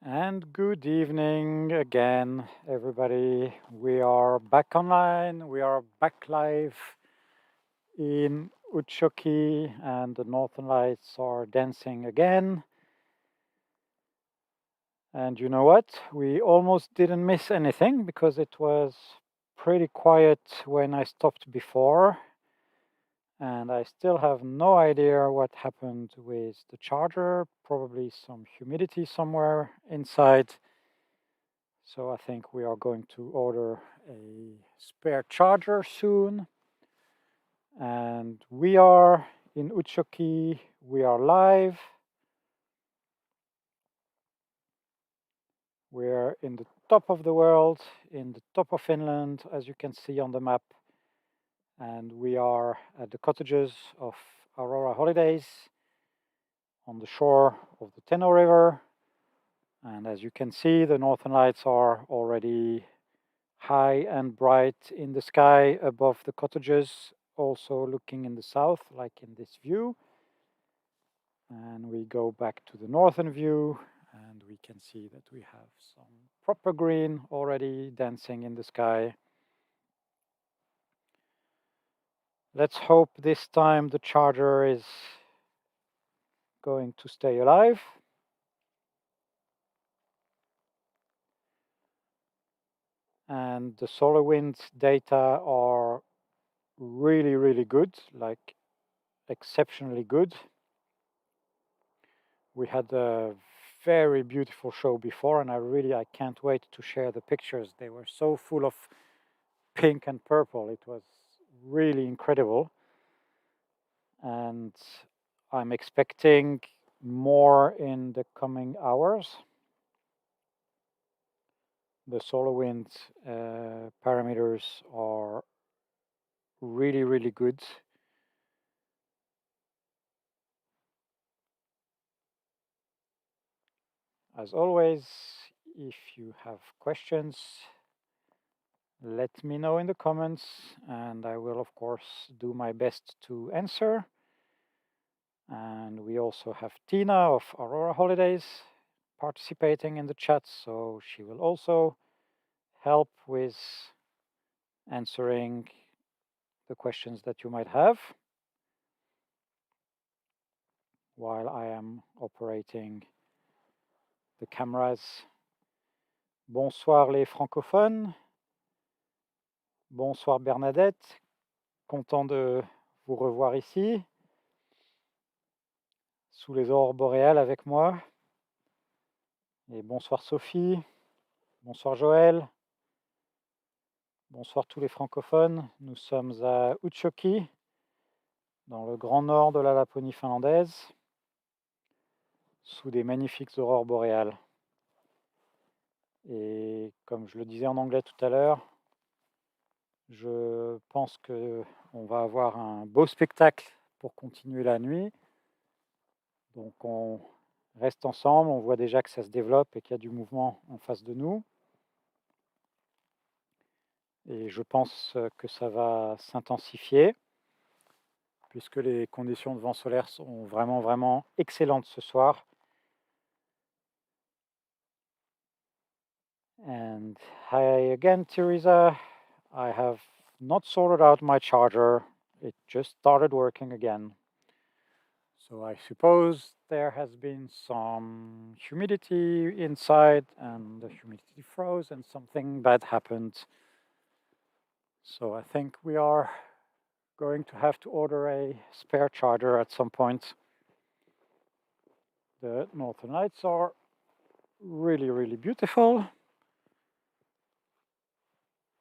And good evening again, everybody. We are back online. We are back live in Utsjoki, and the Northern Lights are dancing again. And you know what? We almost didn't miss anything because it was pretty quiet when I stopped before. And I still have no idea what happened with the charger. Probably some humidity somewhere inside. So I think we are going to order a spare charger soon. And we are in Utsjoki. We are live. We're in the top of the world, in the top of Finland, as you can see on the map. And we are at the cottages of Aurora Holidays on the shore of the Tenno River. And as you can see, the northern lights are already high and bright in the sky above the cottages, also looking in the south, like in this view. And we go back to the northern view, and we can see that we have some proper green already dancing in the sky. Let's hope this time the charger is going to stay alive. And the solar wind data are really, really good, like exceptionally good. We had a very beautiful show before, and I can't wait to share the pictures. They were so full of pink and purple. It was really incredible. And I'm expecting more in the coming hours. The solar wind parameters are really, really good. As always, if you have questions, let me know in the comments, and I will, of course, do my best to answer. And we also have Tina of Aurora Holidays participating in the chat, so she will also help with answering the questions that you might have while I am operating the cameras. Bonsoir les francophones. Bonsoir Bernadette. Content de vous revoir ici, sous les aurores boréales avec moi. Et bonsoir Sophie. Bonsoir Joël. Bonsoir tous les francophones. Nous sommes à Utsjoki, dans le grand nord de la Laponie finlandaise, sous des magnifiques aurores boréales. Et comme je le disais en anglais tout à l'heure, je pense qu'on va avoir un beau spectacle pour continuer la nuit. Donc on reste ensemble, on voit déjà que ça se développe et qu'il y a du mouvement en face de nous. Et je pense que ça va s'intensifier, puisque les conditions de vent solaire sont vraiment, vraiment excellentes ce soir. And hi again, Teresa. I have not sorted out my charger. It just started working again. So I suppose there has been some humidity inside and the humidity froze and something bad happened. So I think we are going to have to order a spare charger at some point. The northern lights are really, really beautiful.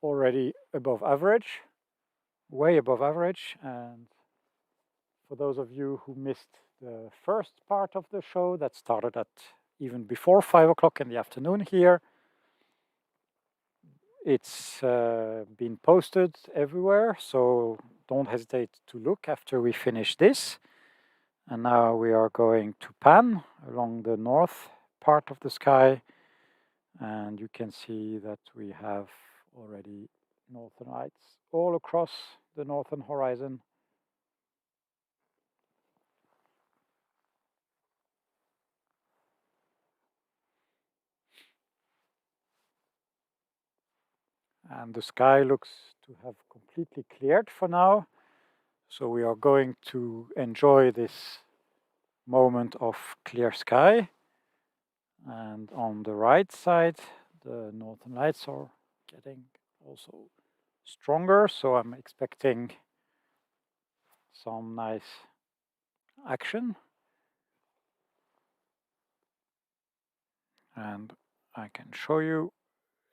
Already above average, way above average. And for those of you who missed the first part of the show that started at even before 5 o'clock in the afternoon here, it's been posted everywhere, so don't hesitate to look after we finish this. And now we are going to pan along the north part of the sky, and you can see that we have already northern lights all across the northern horizon. And the sky looks to have completely cleared for now. So we are going to enjoy this moment of clear sky. And on the right side, the northern lights are getting also stronger. So I'm expecting some nice action. And I can show you,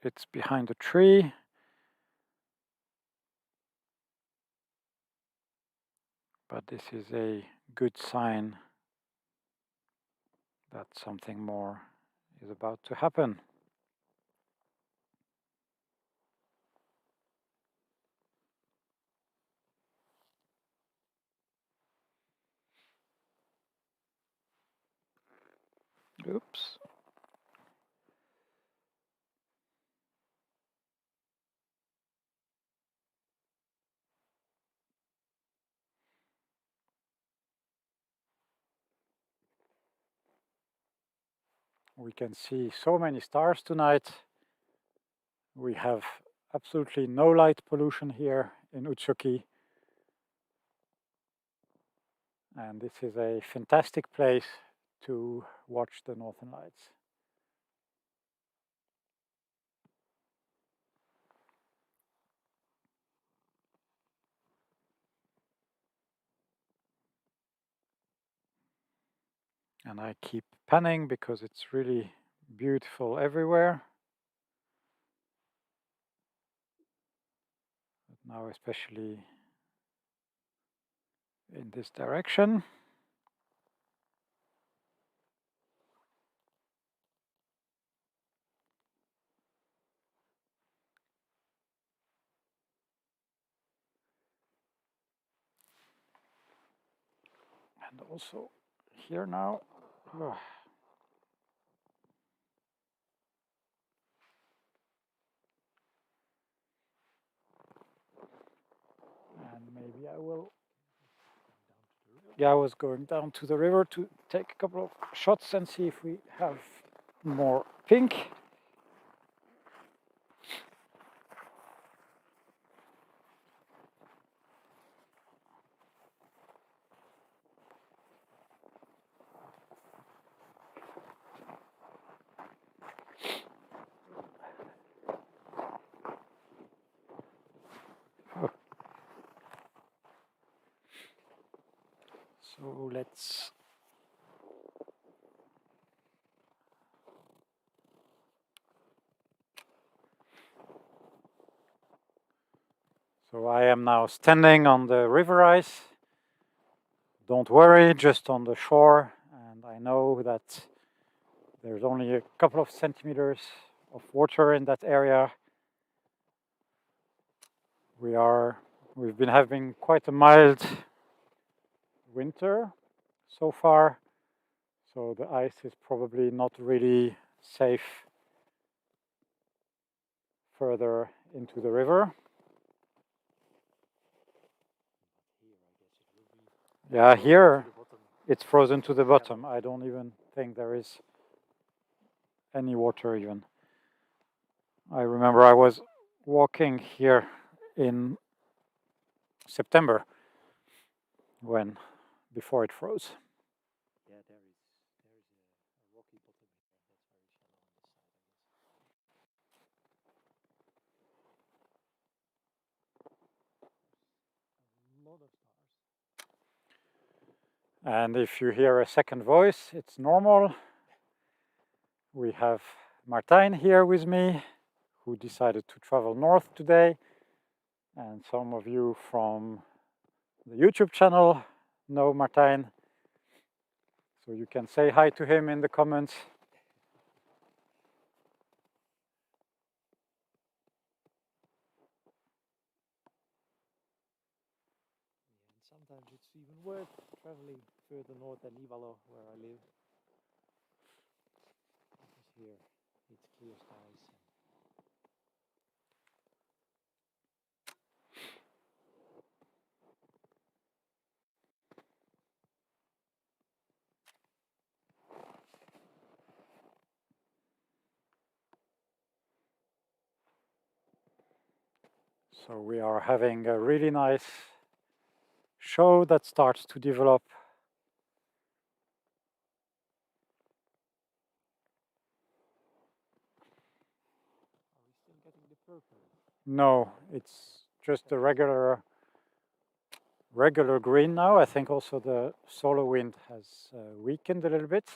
it's behind a tree. But this is a good sign that something more is about to happen. Oops. We can see so many stars tonight. We have absolutely no light pollution here in Utsjoki. And this is a fantastic place to watch the northern lights. And I keep panning because it's really beautiful everywhere. But now especially in this direction. And also here now. And maybe I will. Yeah, I was going down to the river to take a couple of shots and see if we have more pink. So let's. So I am now standing on the river ice. Don't worry, just on the shore. And I know that there's only a couple of centimeters of water in that area. We've been having quite a mild winter so far. So the ice is probably not really safe further into the river. Yeah, here it's frozen to the bottom. I don't even think there is any water even. I remember I was walking here in September before it froze. Yeah, there is a rocky bottom here. That's very shallow on this side, I guess. A lot of stars. And if you hear a second voice, it's normal. We have Martijn here with me, who decided to travel north today. And some of you from the YouTube channel know Martijn. So you can say hi to him in the comments. Yeah, and sometimes it's even worth traveling further north than Ivalo, where I live. Because here it's clear skies. So we are having a really nice show that starts to develop. Are we still getting the purple? No, it's just a regular green now. I think also the solar wind has weakened a little bit,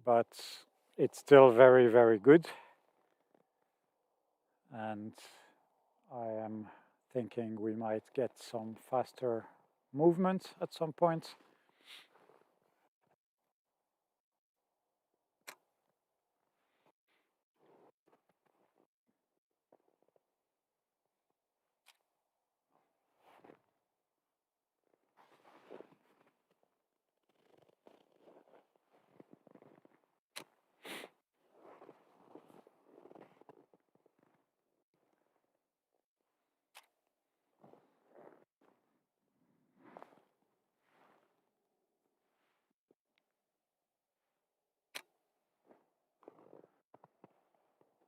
but it's still very, very good. And I am thinking we might get some faster movement at some point.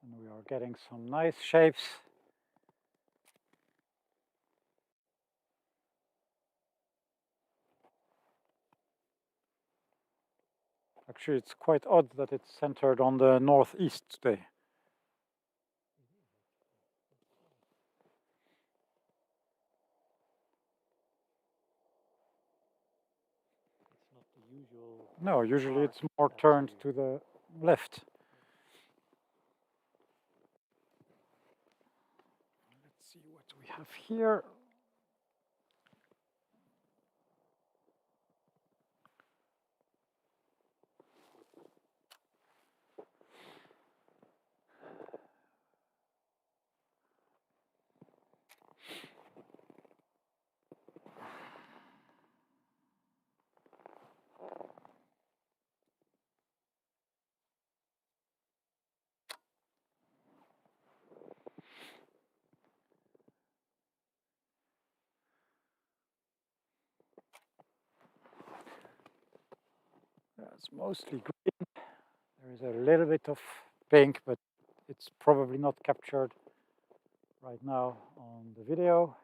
And we are getting some nice shapes. Actually, it's quite odd that it's centered on the northeast today. It's not the usual. No, usually arc it's more that turned you- to the left. Let's see what we have here. It's mostly green. There is a little bit of pink, but it's probably not captured right now on the video.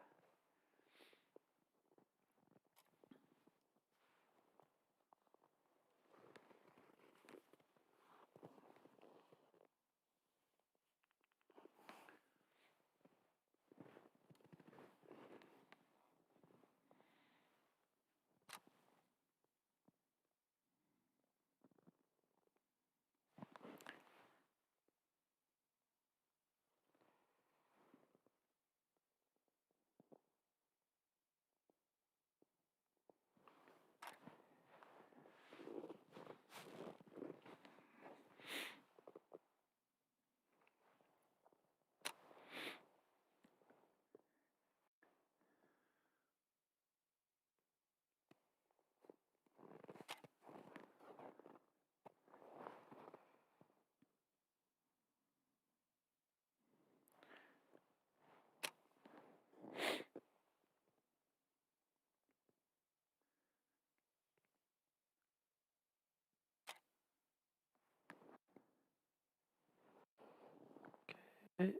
Okay.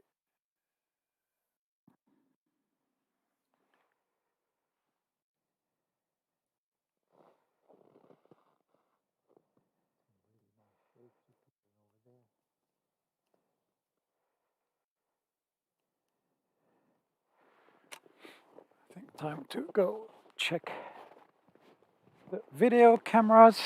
I think time to go check the video cameras.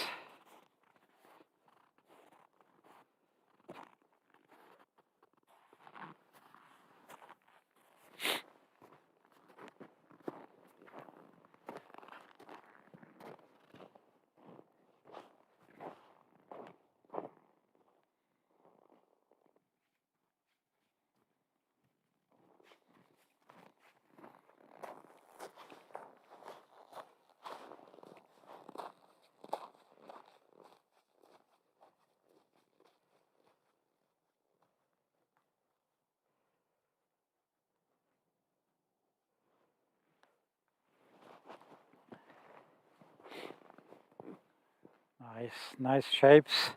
Nice, nice shapes.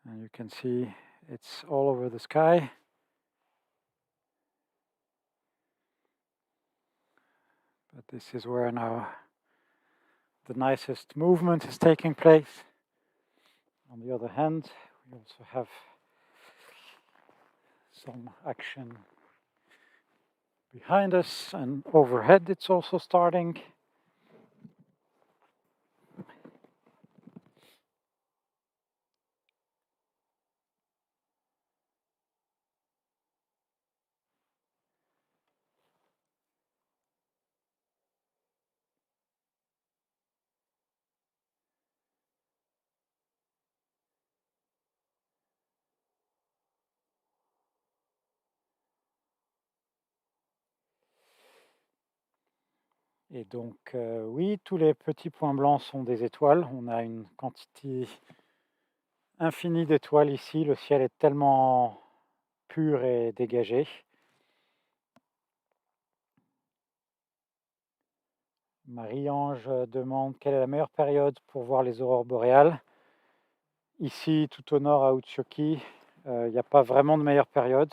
And you can see it's all over the sky. But this is where now the nicest movement is taking place. On the other hand, we also have some action behind us, and overhead it's also starting. Et donc, oui, tous les petits points blancs sont des étoiles. On a une quantité infinie d'étoiles ici. Le ciel est tellement pur et dégagé. Marie-Ange demande quelle est la meilleure période pour voir les aurores boréales. Ici, tout au nord à Utsjoki, il n'y a pas vraiment de meilleure période.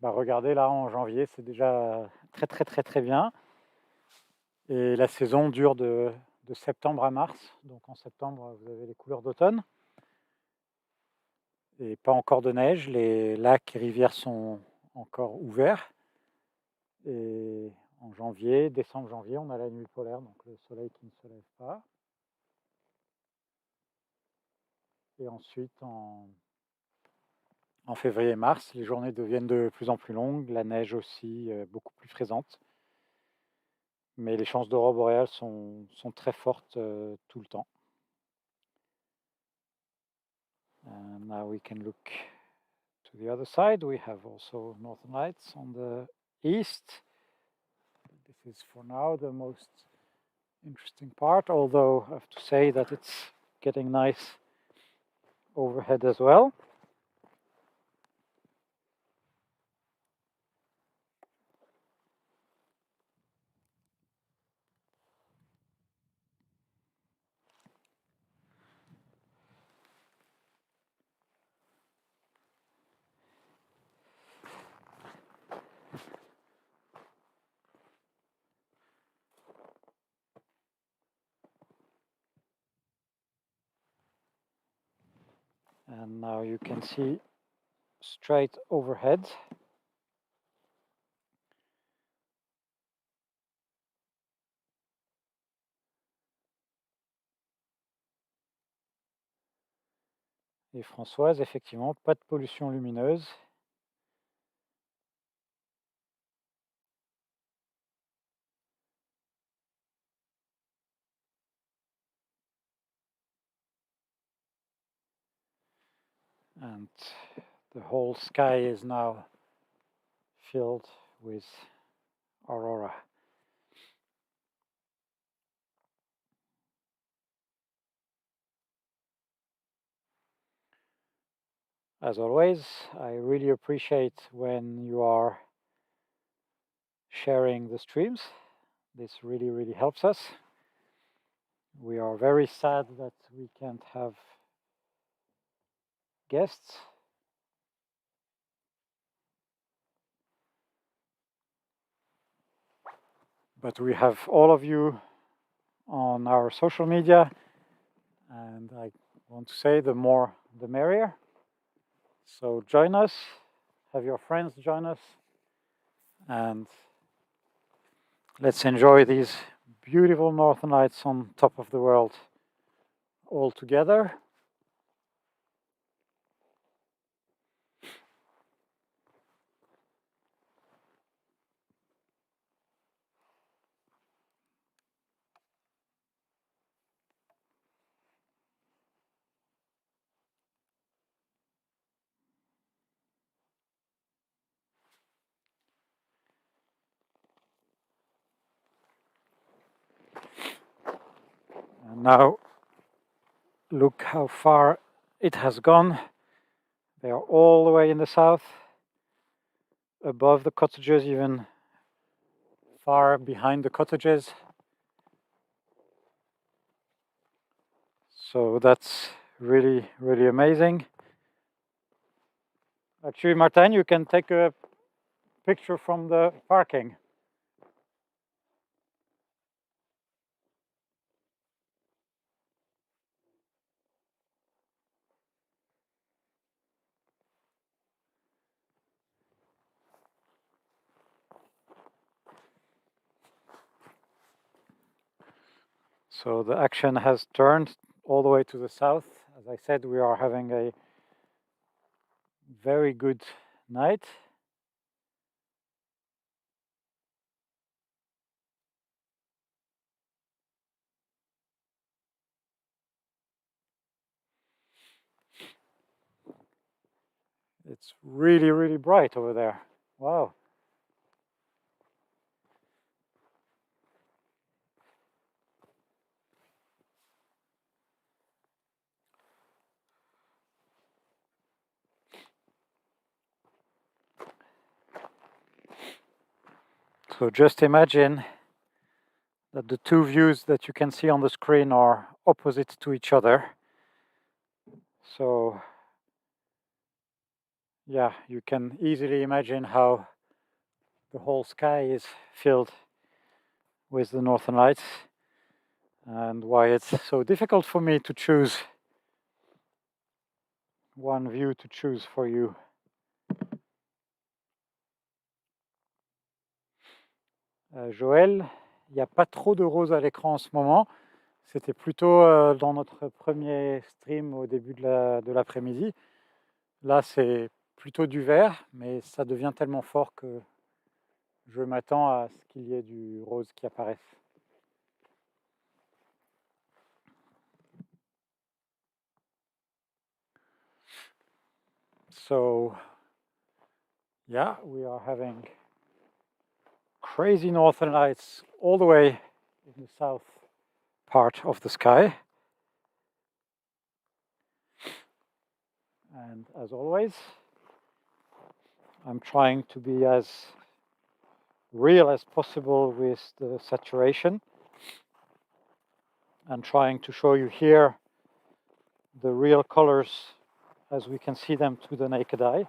Regardez là en janvier, c'est déjà très bien. Et la saison dure de septembre à mars. Donc en septembre, vous avez les couleurs d'automne. Et pas encore de neige. Les lacs et rivières sont encore ouverts. Et en janvier, décembre-janvier, on a la nuit polaire, donc le soleil qui ne se lève pas. Et ensuite, en février-mars, les journées deviennent de plus en plus longues, la neige aussi beaucoup plus présente. Mais les chances d'aurore boréale sont très fortes tout le temps. And now we can look to the other side. We have also northern lights on the east. This is for now the most interesting part, although I have to say that it's getting nice overhead as well. And now you can see straight overhead. Et Françoise, effectivement, pas de pollution lumineuse. And the whole sky is now filled with aurora. As always, I really appreciate when you are sharing the streams. This really helps us. We are very sad that we can't have guests. But we have all of you on our social media, and I want to say the more the merrier. So join us, have your friends join us, and let's enjoy these beautiful northern lights on top of the world all together. And now look how far it has gone. They are all the way in the south, above the cottages, even far behind the cottages. So that's really, really amazing. Actually, Martin, you can take a picture from the parking. So the action has turned all the way to the south. As I said, we are having a very good night. It's really, really bright over there. Wow. So just imagine that the two views that you can see on the screen are opposite to each other. So yeah, you can easily imagine how the whole sky is filled with the northern lights and why it's so difficult for me to choose one view to choose for you. Joël, il n'y a pas trop de rose à l'écran en ce moment. C'était plutôt dans notre premier stream au début de l'après-midi. Là, c'est plutôt du vert, mais ça devient tellement fort que je m'attends à ce qu'il y ait du rose qui apparaisse. So, yeah, we are having crazy northern lights all the way in the south part of the sky. And as always, I'm trying to be as real as possible with the saturation and trying to show you here the real colors as we can see them to the naked eye.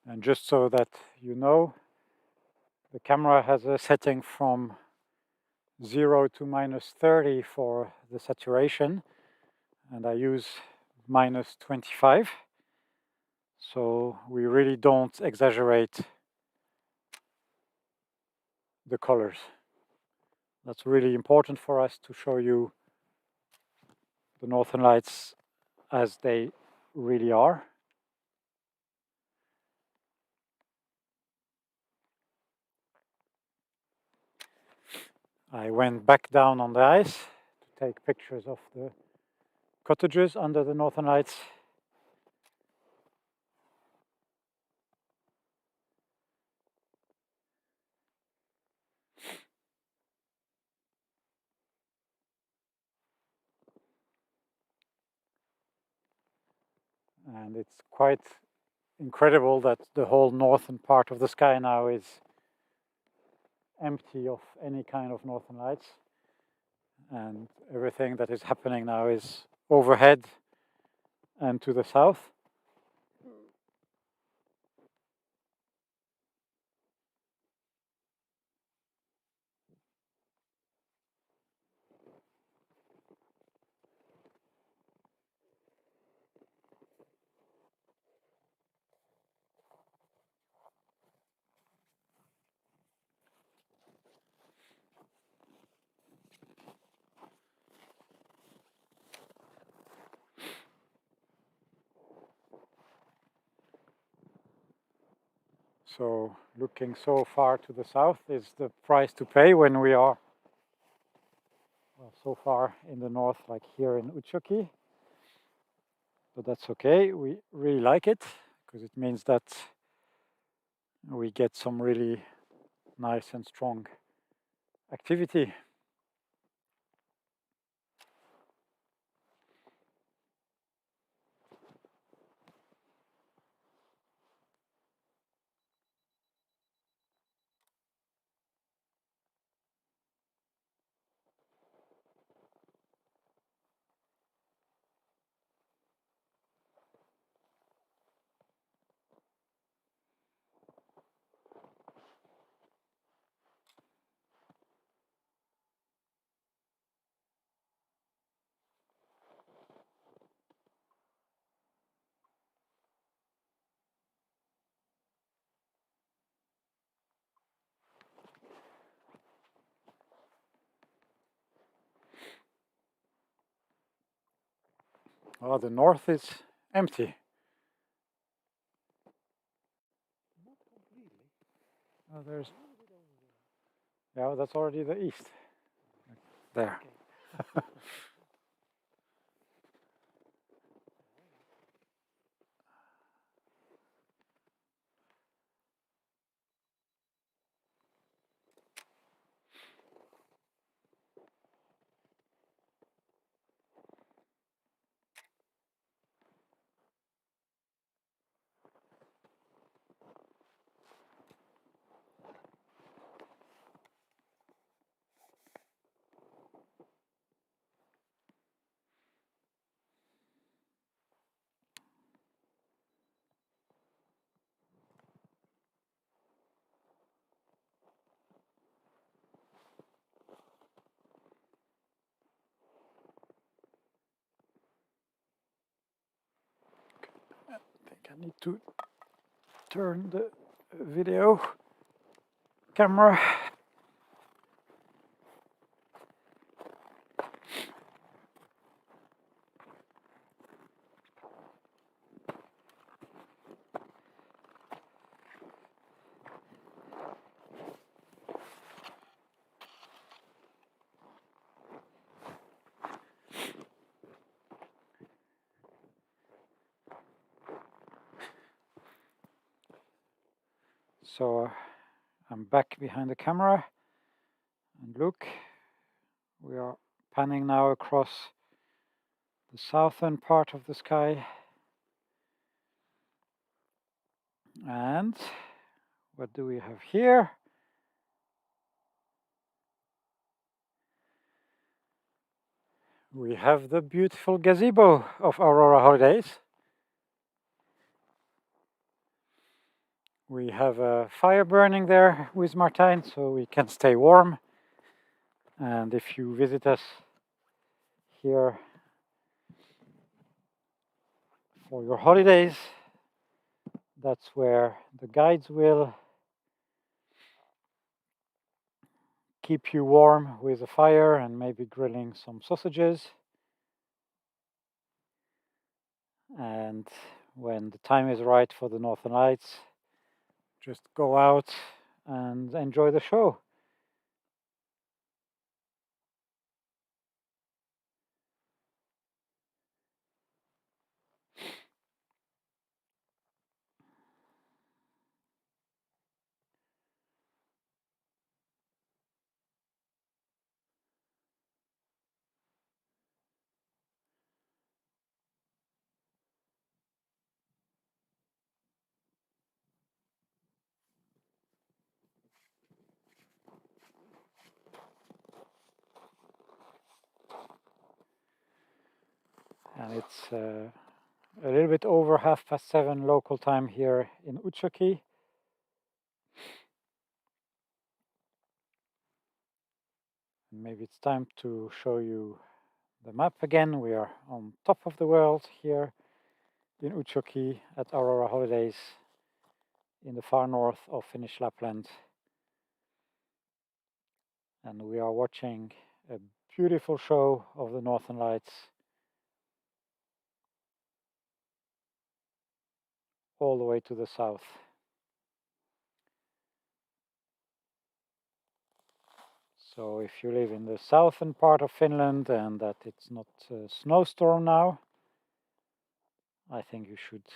And just so that you know, the camera has a setting from 0 to -30 for the saturation, and I use -25. So we really don't exaggerate the colors. That's really important for us to show you the northern lights as they really are. I went back down on the ice to take pictures of the cottages under the northern lights. And it's quite incredible that the whole northern part of the sky now is empty of any kind of northern lights, and everything that is happening now is overhead and to the south. So looking so far to the south is the price to pay when we are so far in the north, like here in Utsjoki. But that's okay, we really like it because it means that we get some really nice and strong activity. Well, the north is empty. Not completely. Oh, there's, A little bit over there. yeah, that's already the east. There. Okay. I think I need to turn the video camera. So I'm back behind the camera, and look, we are panning now across the southern part of the sky. And what do we have here? We have the beautiful gazebo of Aurora Holidays. We have a fire burning there with Martijn, so we can stay warm. And if you visit us here for your holidays, that's where the guides will keep you warm with a fire and maybe grilling some sausages. And when the time is right for the Northern Lights, just go out and enjoy the show. And it's a little bit over 7:30 local time here in Utsjoki. Maybe it's time to show you the map again. We are on top of the world here in Utsjoki at Aurora Holidays in the far north of Finnish Lapland. And we are watching a beautiful show of the Northern Lights all the way to the south. So if you live in the southern part of Finland and that it's not a snowstorm now, I think you should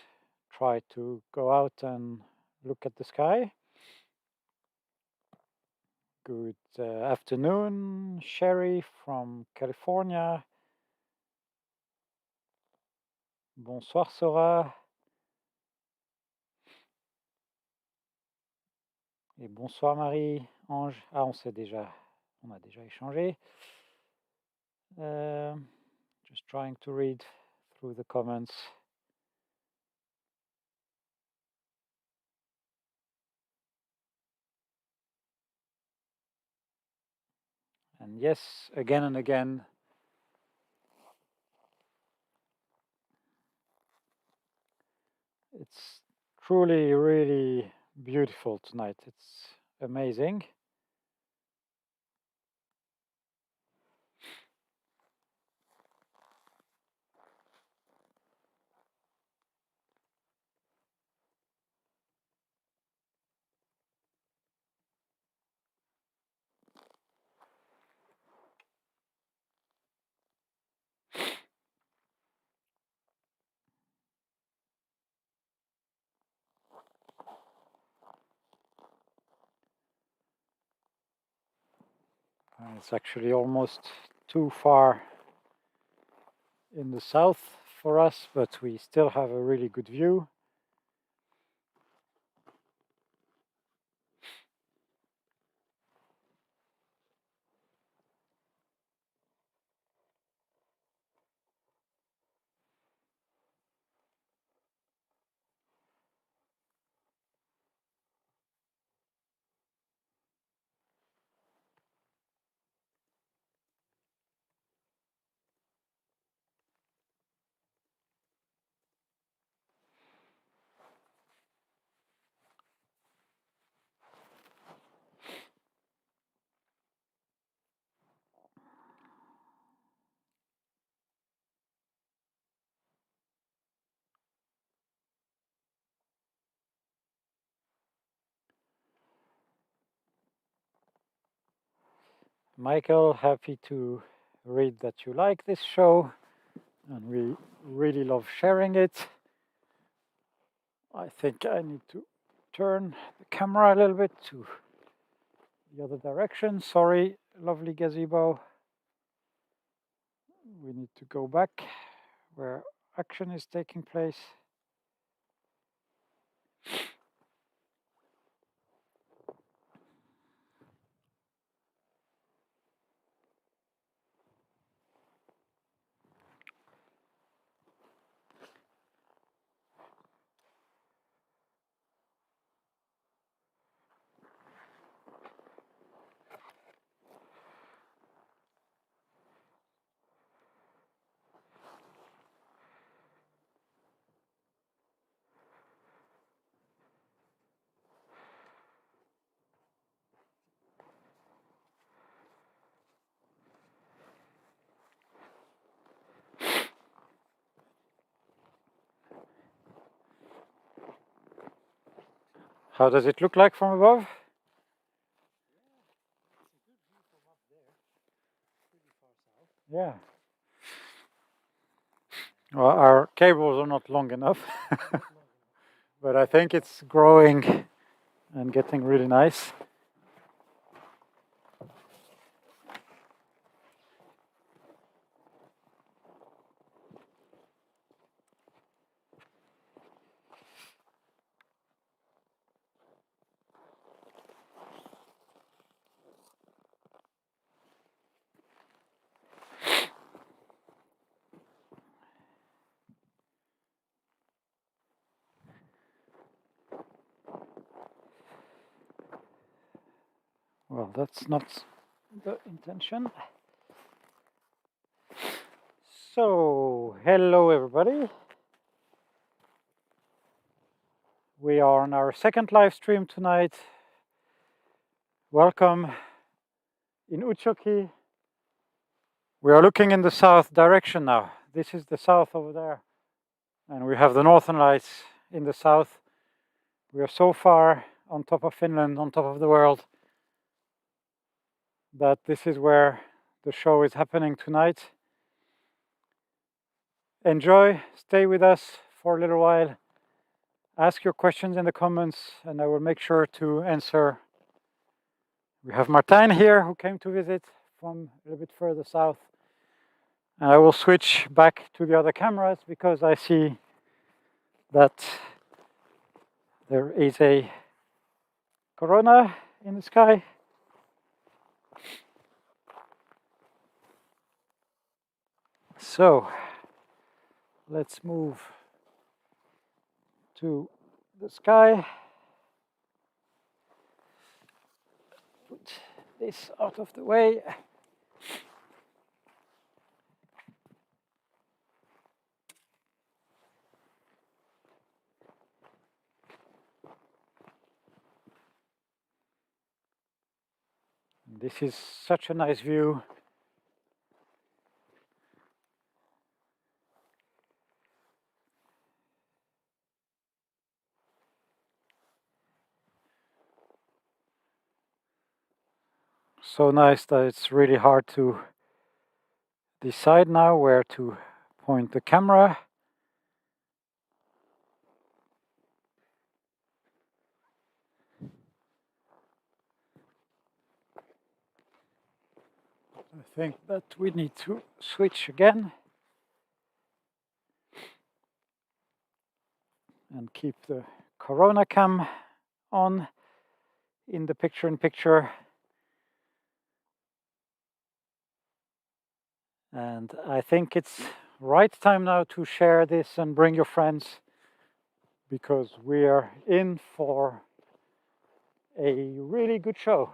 try to go out and look at the sky. Good afternoon, Sherry from California. Bonsoir Sora. Et bonsoir Marie, Ange. Ah, on a déjà échangé. Just trying to read through the comments. And yes, again and again, it's truly, really beautiful tonight. It's amazing. It's actually almost too far in the south for us, but we still have a really good view. Michael, happy to read that you like this show, and we really love sharing it. I think I need to turn the camera a little bit to the other direction. Sorry, lovely gazebo. We need to go back where action is taking place. How does it look like from above? Yeah. Well, our cables are not long enough, but I think it's growing and getting really nice. Well, that's not the intention. So, hello everybody. We are on our second live stream tonight. Welcome in Utsjoki. We are looking in the south direction now. This is the south over there. And we have the northern lights in the south. We are so far on top of Finland, on top of the world, that this is where the show is happening tonight. Enjoy, stay with us for a little while. Ask your questions in the comments and I will make sure to answer. We have Martijn here who came to visit from a little bit further south. And I will switch back to the other cameras because I see that there is a corona in the sky. So let's move to the sky. Put this out of the way. This is such a nice view. So nice that it's really hard to decide now where to point the camera. I think that we need to switch again and keep the Corona cam on in the picture-in-picture. And I think it's right time now to share this and bring your friends, because we are in for a really good show.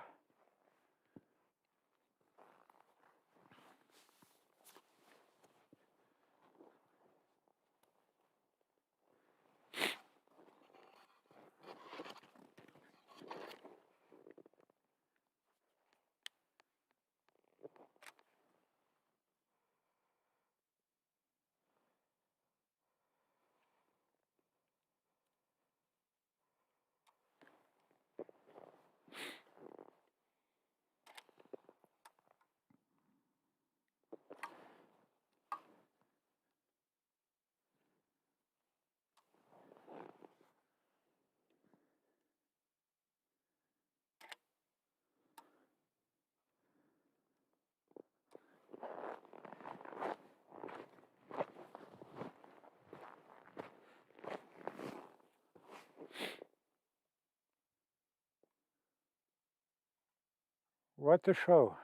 What a show.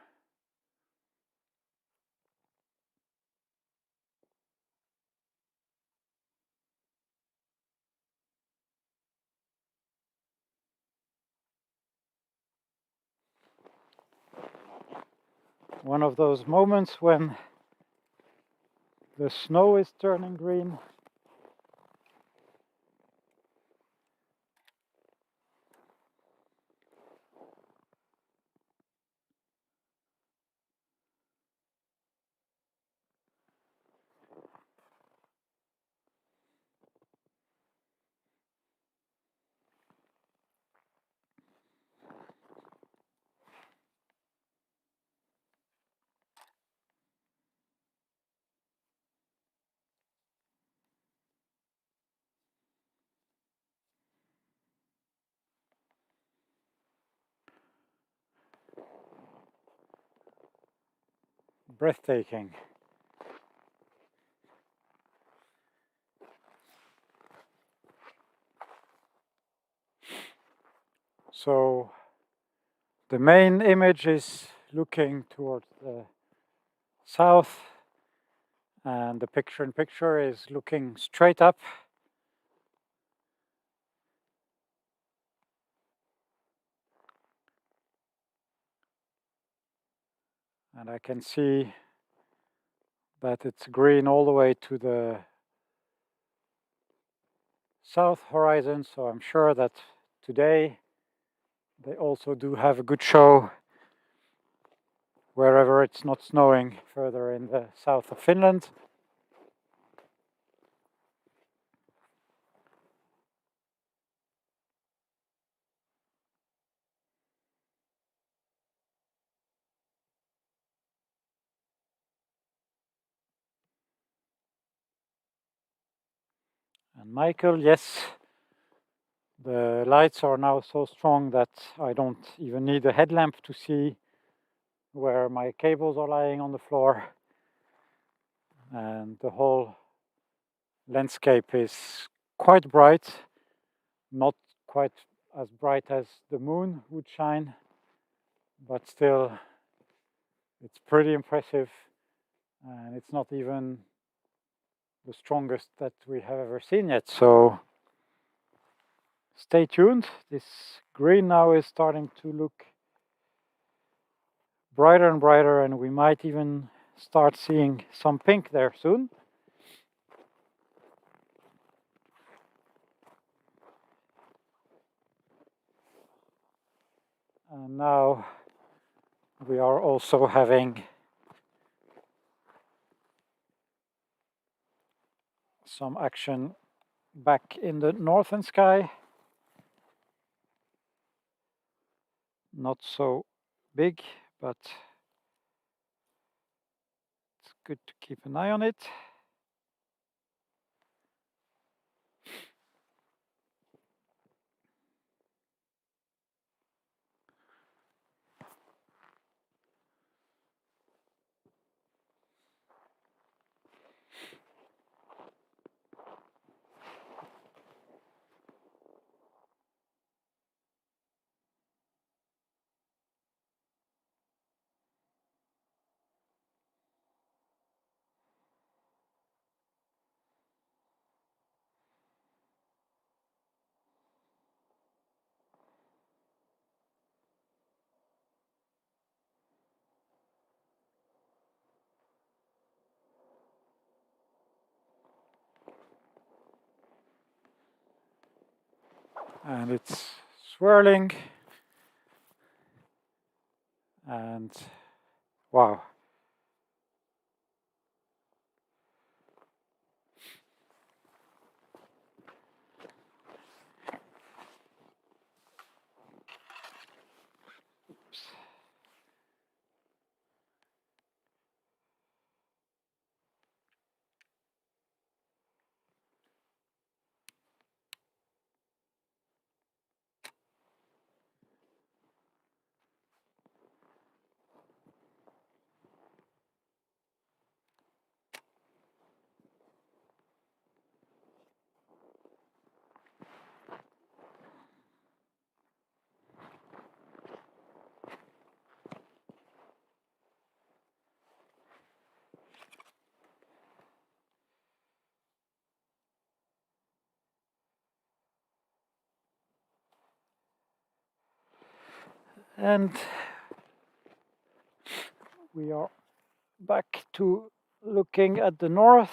One of those moments when the snow is turning green. Breathtaking. So the main image is looking towards the south, and the picture-in-picture is looking straight up. And I can see that it's green all the way to the south horizon, so I'm sure that today they also do have a good show wherever it's not snowing further in the south of Finland. And Michael, yes, the lights are now so strong that I don't even need a headlamp to see where my cables are lying on the floor. And the whole landscape is quite bright, not quite as bright as the moon would shine, but still it's pretty impressive, and it's not even the strongest that we have ever seen yet. So stay tuned. This green now is starting to look brighter and brighter, and we might even start seeing some pink there soon. And now we are also having some action back in the northern sky. Not so big, but it's good to keep an eye on it. and it's swirling, and wow. And we are back to looking at the north.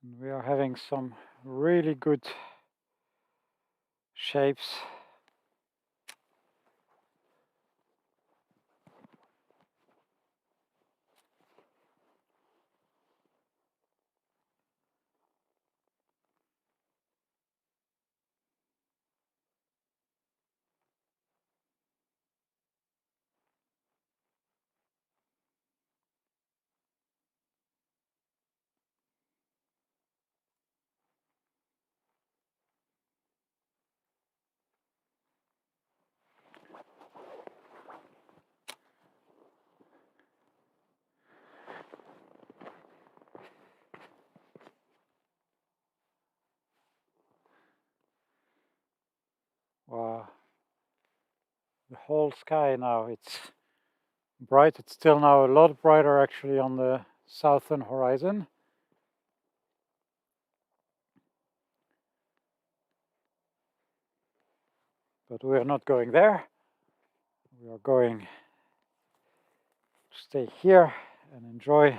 And we are having some really good shapes. Wow. The whole sky now, it's bright. It's still now a lot brighter actually on the southern horizon. But we are not going there. We are going to stay here and enjoy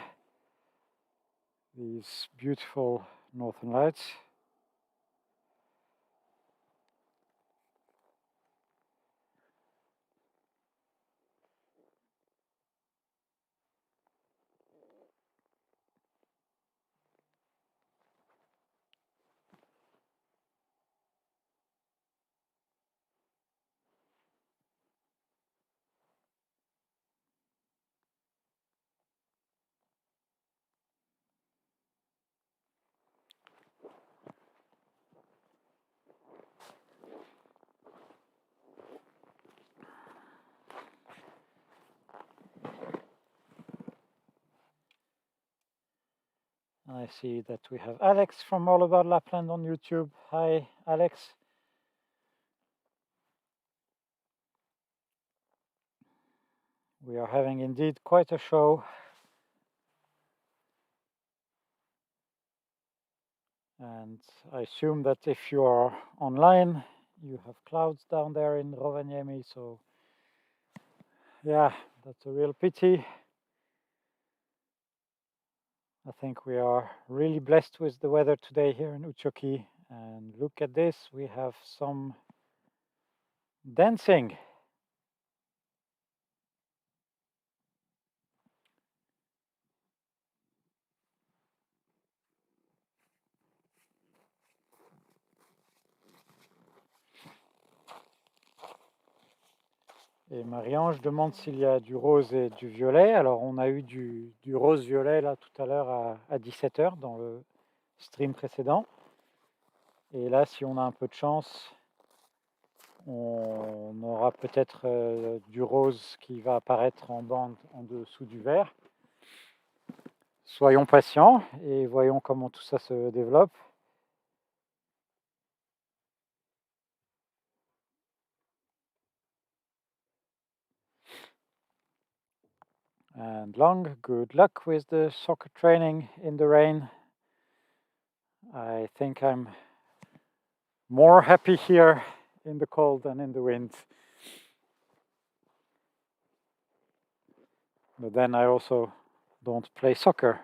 these beautiful northern lights. I see that we have Alex from All About Lapland on YouTube. Hi, Alex. We are having indeed quite a show. And I assume that if you are online, you have clouds down there in Rovaniemi. So yeah, that's a real pity. I think we are really blessed with the weather today here in Utsjoki. And look at this, we have some dancing. Et Marie-Ange demande s'il y a du rose et du violet. Alors on a eu du rose-violet là tout à l'heure à 17h dans le stream précédent. Et là, si on a un peu de chance, on aura peut-être du rose qui va apparaître en bande en dessous du vert. Soyons patients et voyons comment tout ça se développe. And Long, good luck with the soccer training in the rain. I think I'm more happy here in the cold than in the wind. But then I also don't play soccer.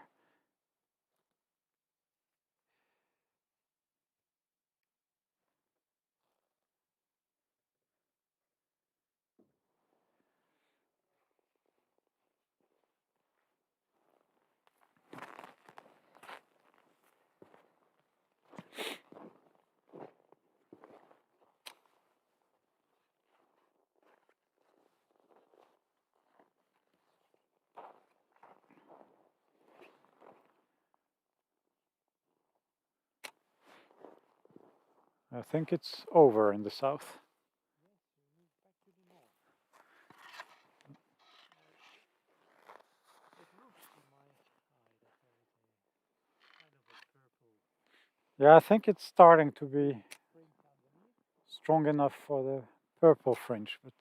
I think it's over in the south. Yeah, I think it's starting to be strong enough for the purple fringe, but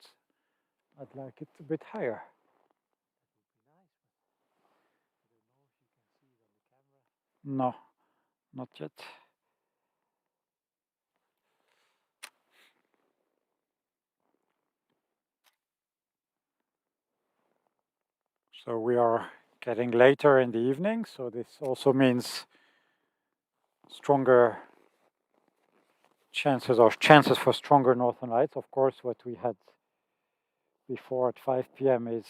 I'd like it a bit higher. No, not yet. So we are getting later in the evening, so this also means stronger chances for stronger northern lights. Of course, what we had before at 5 p.m. is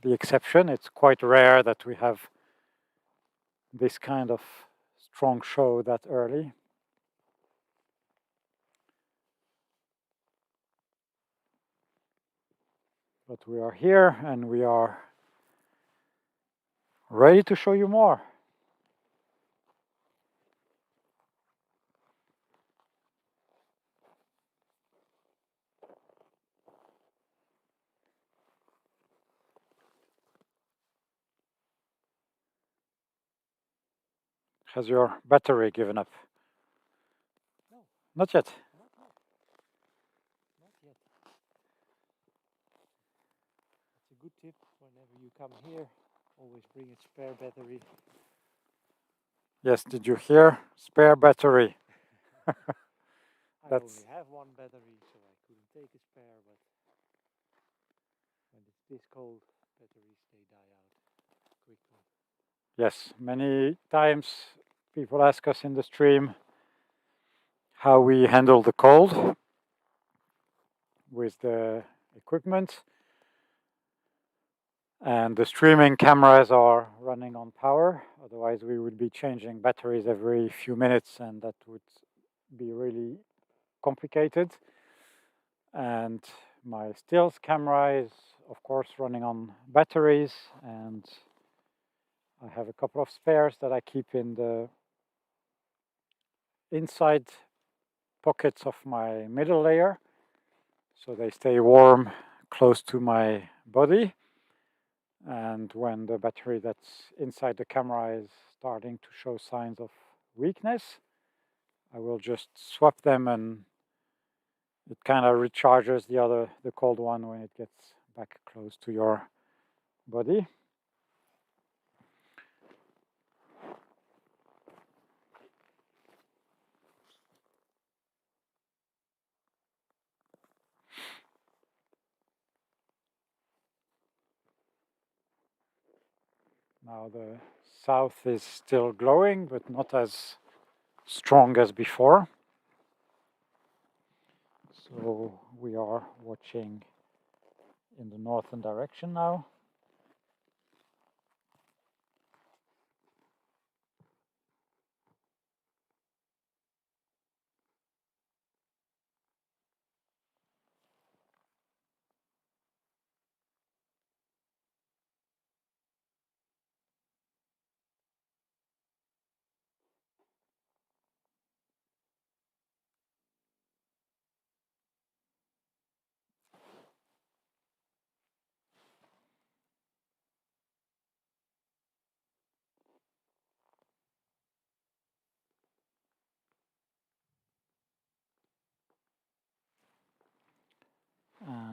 the exception. It's quite rare that we have this kind of strong show that early. But we are here and we are ready to show you more. Has your battery given up? No. Not yet. Not yet. It's a good tip whenever you come here. Always bring a spare battery. Yes, did you hear? Spare battery. I That's only have one battery, so I couldn't take a spare, but when it's this cold, batteries they die out quickly. yes, many times people ask us in the stream how we handle the cold with the equipment. And the streaming cameras are running on power, otherwise we would be changing batteries every few minutes and that would be really complicated. And my stills camera is of course running on batteries, and I have a couple of spares that I keep in the inside pockets of my middle layer so they stay warm close to my body. And when the battery that's inside the camera is starting to show signs of weakness, I will just swap them, and it kind of recharges the cold one when it gets back close to your body. Now the south is still glowing, but not as strong as before. So we are watching in the northern direction now.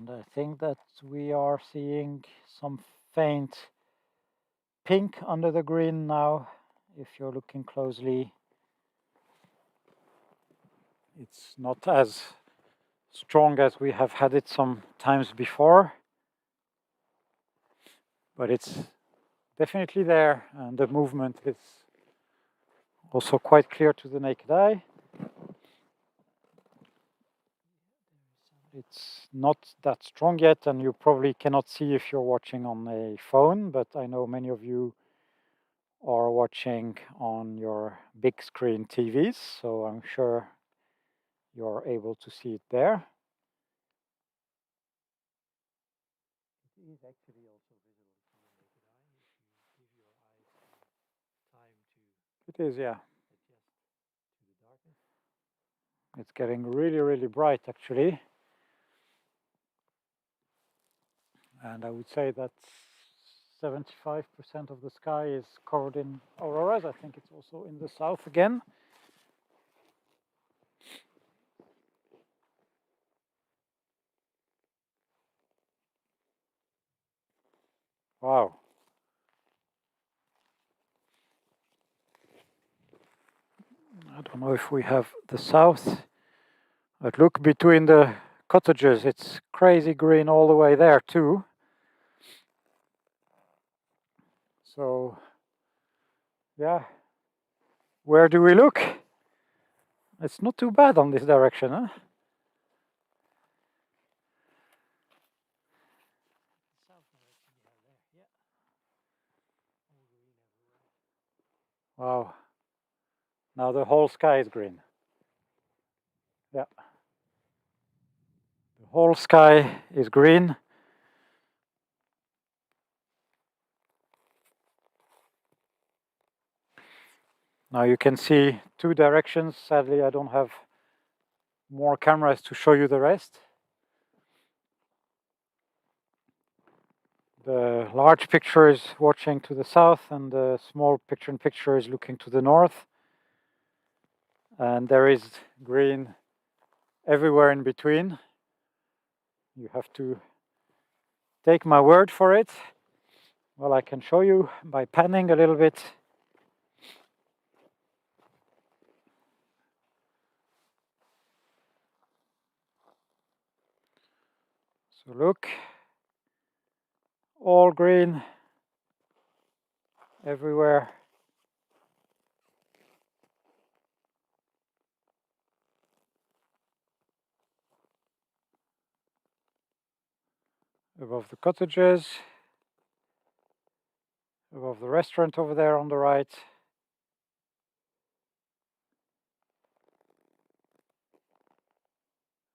And I think that we are seeing some faint pink under the green now. If you're looking closely, it's not as strong as we have had it some times before, but it's definitely there, and the movement is also quite clear to the naked eye. It's not that strong yet, and you probably cannot see if you're watching on a phone, but I know many of you are watching on your big screen TVs, so I'm sure you're able to see it there. It is actually also visible to the naked eye if you give your eyes time to It is, yeah. adjust to the darkness. It's getting really, really bright actually. And I would say that 75% of the sky is covered in auroras. I think it's also in the south again. Wow. I don't know if we have the south, but look between the cottages, it's crazy green all the way there too. So, yeah, where do we look? It's not too bad on this direction, huh? South direction you have there, yeah. All green everywhere. Wow. Now the whole sky is green. Yeah. The whole sky is green. Now you can see two directions. Sadly, I don't have more cameras to show you the rest. The large picture is watching to the south, and the small picture-in-picture is looking to the north. And there is green everywhere in between. You have to take my word for it. Well, I can show you by panning a little bit. So look, all green everywhere. Above the cottages, above the restaurant over there on the right.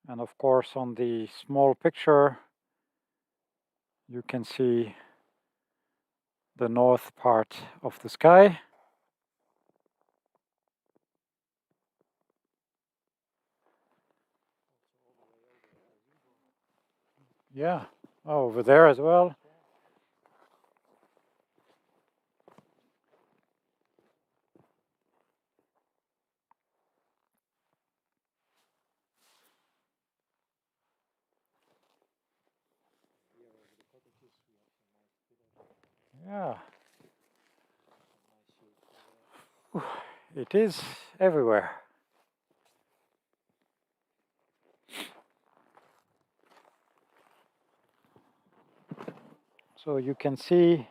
And of course, on the small picture, you can see the north part of the sky. Yeah, oh, over there as well. Here over the cottages we have some nice pillars. Yeah, Some nice shapes. it is everywhere. So you can see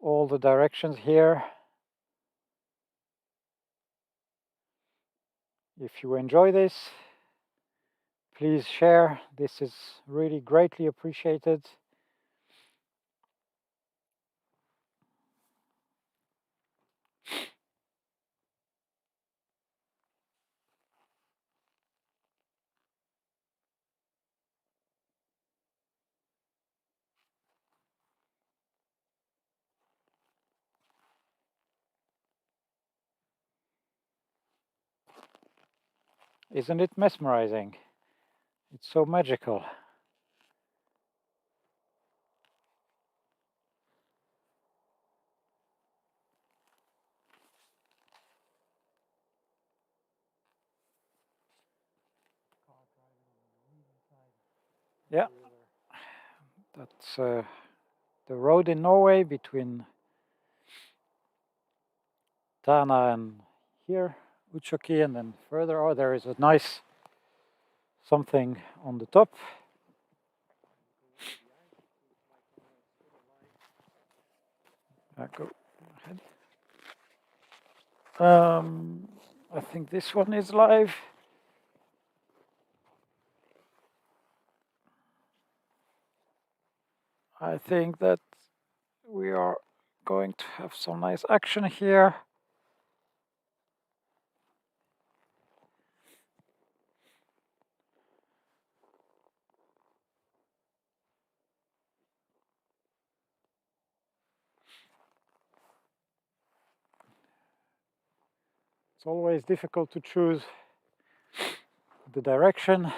all the directions here. If you enjoy this, please share. This is really greatly appreciated. Isn't it mesmerizing? It's so magical. Car driving in the evening Yeah, the river. that's the road in Norway between Tana and here, Utsjoki, and then further. Oh, there is a nice something on the top. Go ahead. I think this one is live. I think that we are going to have some nice action here. It's always difficult to choose the direction.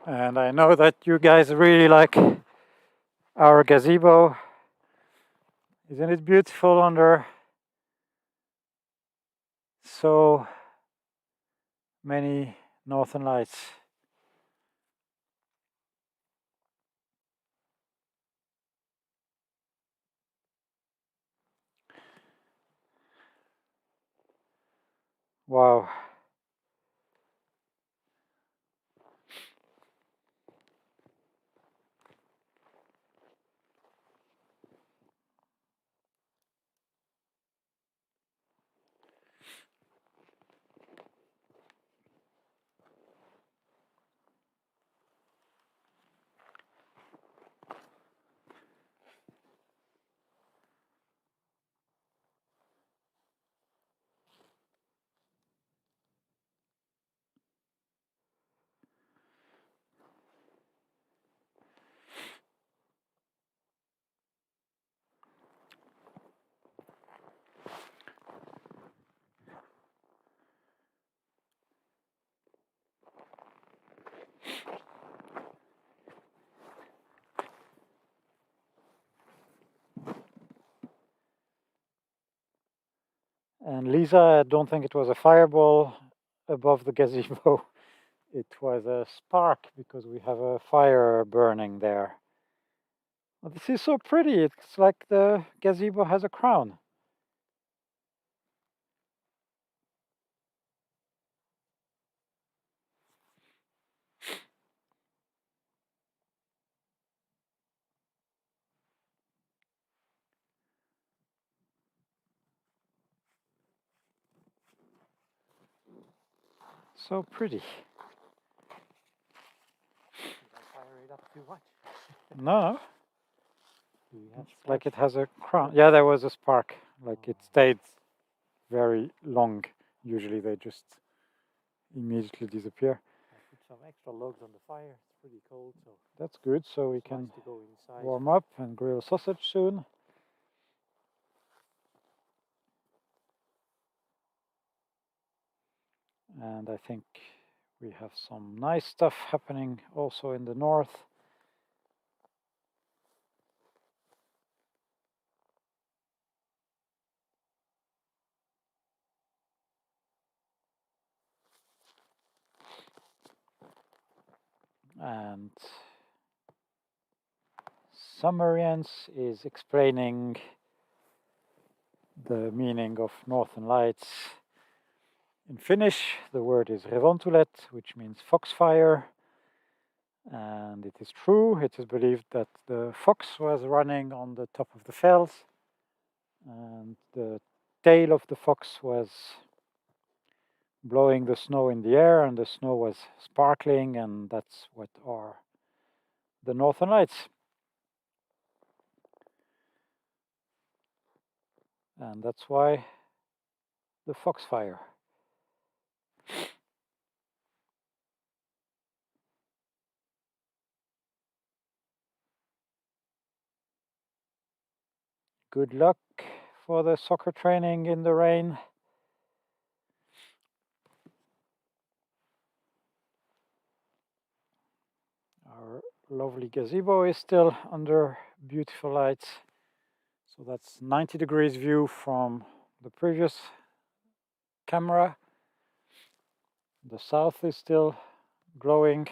And I know that you guys really like our gazebo. Isn't it beautiful under so many northern lights? Wow. And Lisa, I don't think it was a fireball above the gazebo. It was a spark because we have a fire burning there. Oh, this is so pretty. It's like the gazebo has a crown. So pretty. Did I fire it up too much? No, Do you have it's like it sparks? has a crown. Yeah, there was a spark. Like it Oh. stayed very long. Usually they just immediately disappear. I put some extra logs on the fire. It's pretty cold, so That's good. So we it's can nice to go inside. warm up and grill sausage soon. And I think we have some nice stuff happening also in the north. And Summerians is explaining the meaning of northern lights. In Finnish, the word is revontulet, which means foxfire. And it is true, it is believed that the fox was running on the top of the fells, and the tail of the fox was blowing the snow in the air, and the snow was sparkling, and that's what are the northern lights. And that's why the foxfire. Good luck for the soccer training in the rain. lovely gazebo is still under beautiful lights. So that's 90 degrees view from the previous camera. The south is still glowing.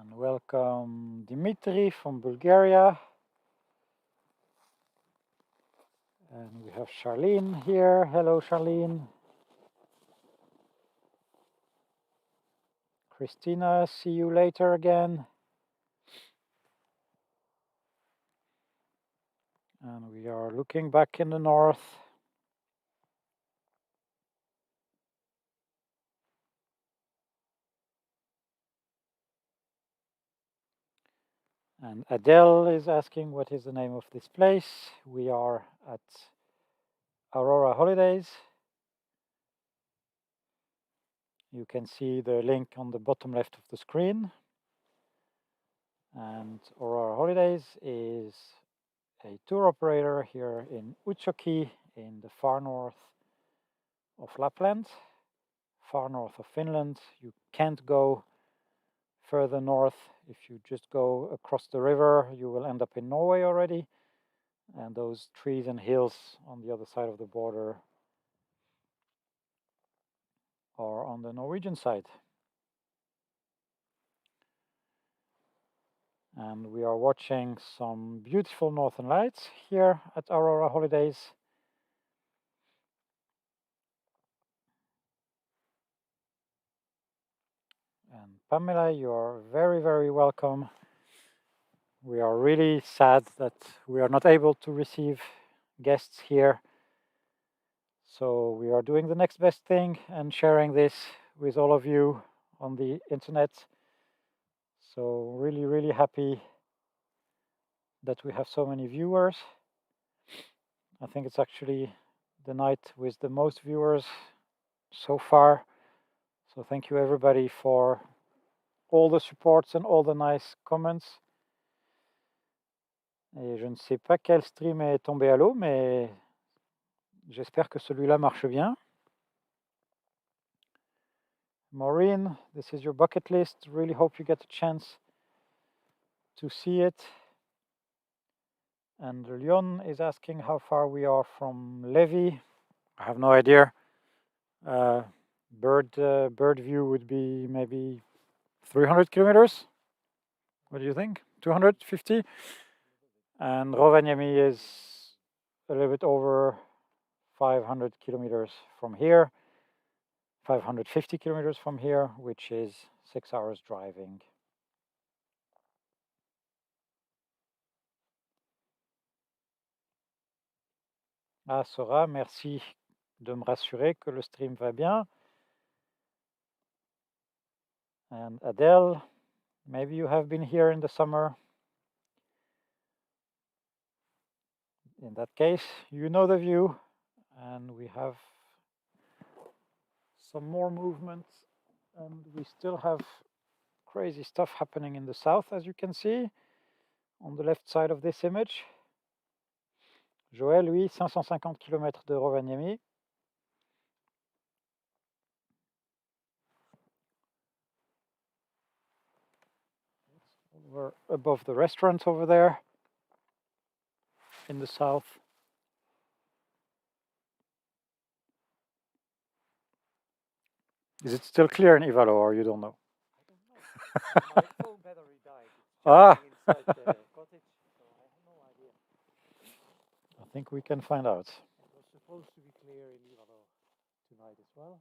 And welcome Dimitri from Bulgaria. And we have Charlene here. Hello, Charlene. Christina, see you later again. And we are looking back in the north. And Adele is asking what is the name of this place. We are at Aurora Holidays. You can see the link on the bottom left of the screen. And Aurora Holidays is a tour operator here in Utsjoki in the far north of Lapland, far north of Finland. You can't go further north. If you just go across the river, you will end up in Norway already. And those trees and hills on the other side of the border are on the Norwegian side. And we are watching some beautiful northern lights here at Aurora Holidays. And Pamela, you are very, very welcome. We are really sad that we are not able to receive guests here. So we are doing the next best thing and sharing this with all of you on the internet. So really, really happy that we have so many viewers. I think it's actually the night with the most viewers so far. So thank you everybody for all the supports and all the nice comments. Et je ne sais pas quel stream est tombé à l'eau, mais j'espère que celui-là marche bien. Maureen, this is your bucket list. Really hope you get a chance to see it. And Lyon is asking how far we are from Levi. I have no idea. Bird view would be maybe 300 kilometers. What do you think? 250? And Rovaniemi is a little bit over 500 kilometers from here, 550 kilometers from here, which is 6 hours driving. Ah, Sora, merci de me rassurer que le stream va bien. And Adele, maybe you have been here in the summer. In that case, you know the view, and we have some more movement, and we still have crazy stuff happening in the south, as you can see on the left side of this image. Joël, lui, 550 km de Rovaniemi. We're above the restaurant over there in the south. Is it still clear in Ivalo, or you don't know? I don't know. My phone battery died. It's Ah. charging inside the cottage, so I have no idea. I think we can find out. It was supposed to be clear in Ivalo tonight as well.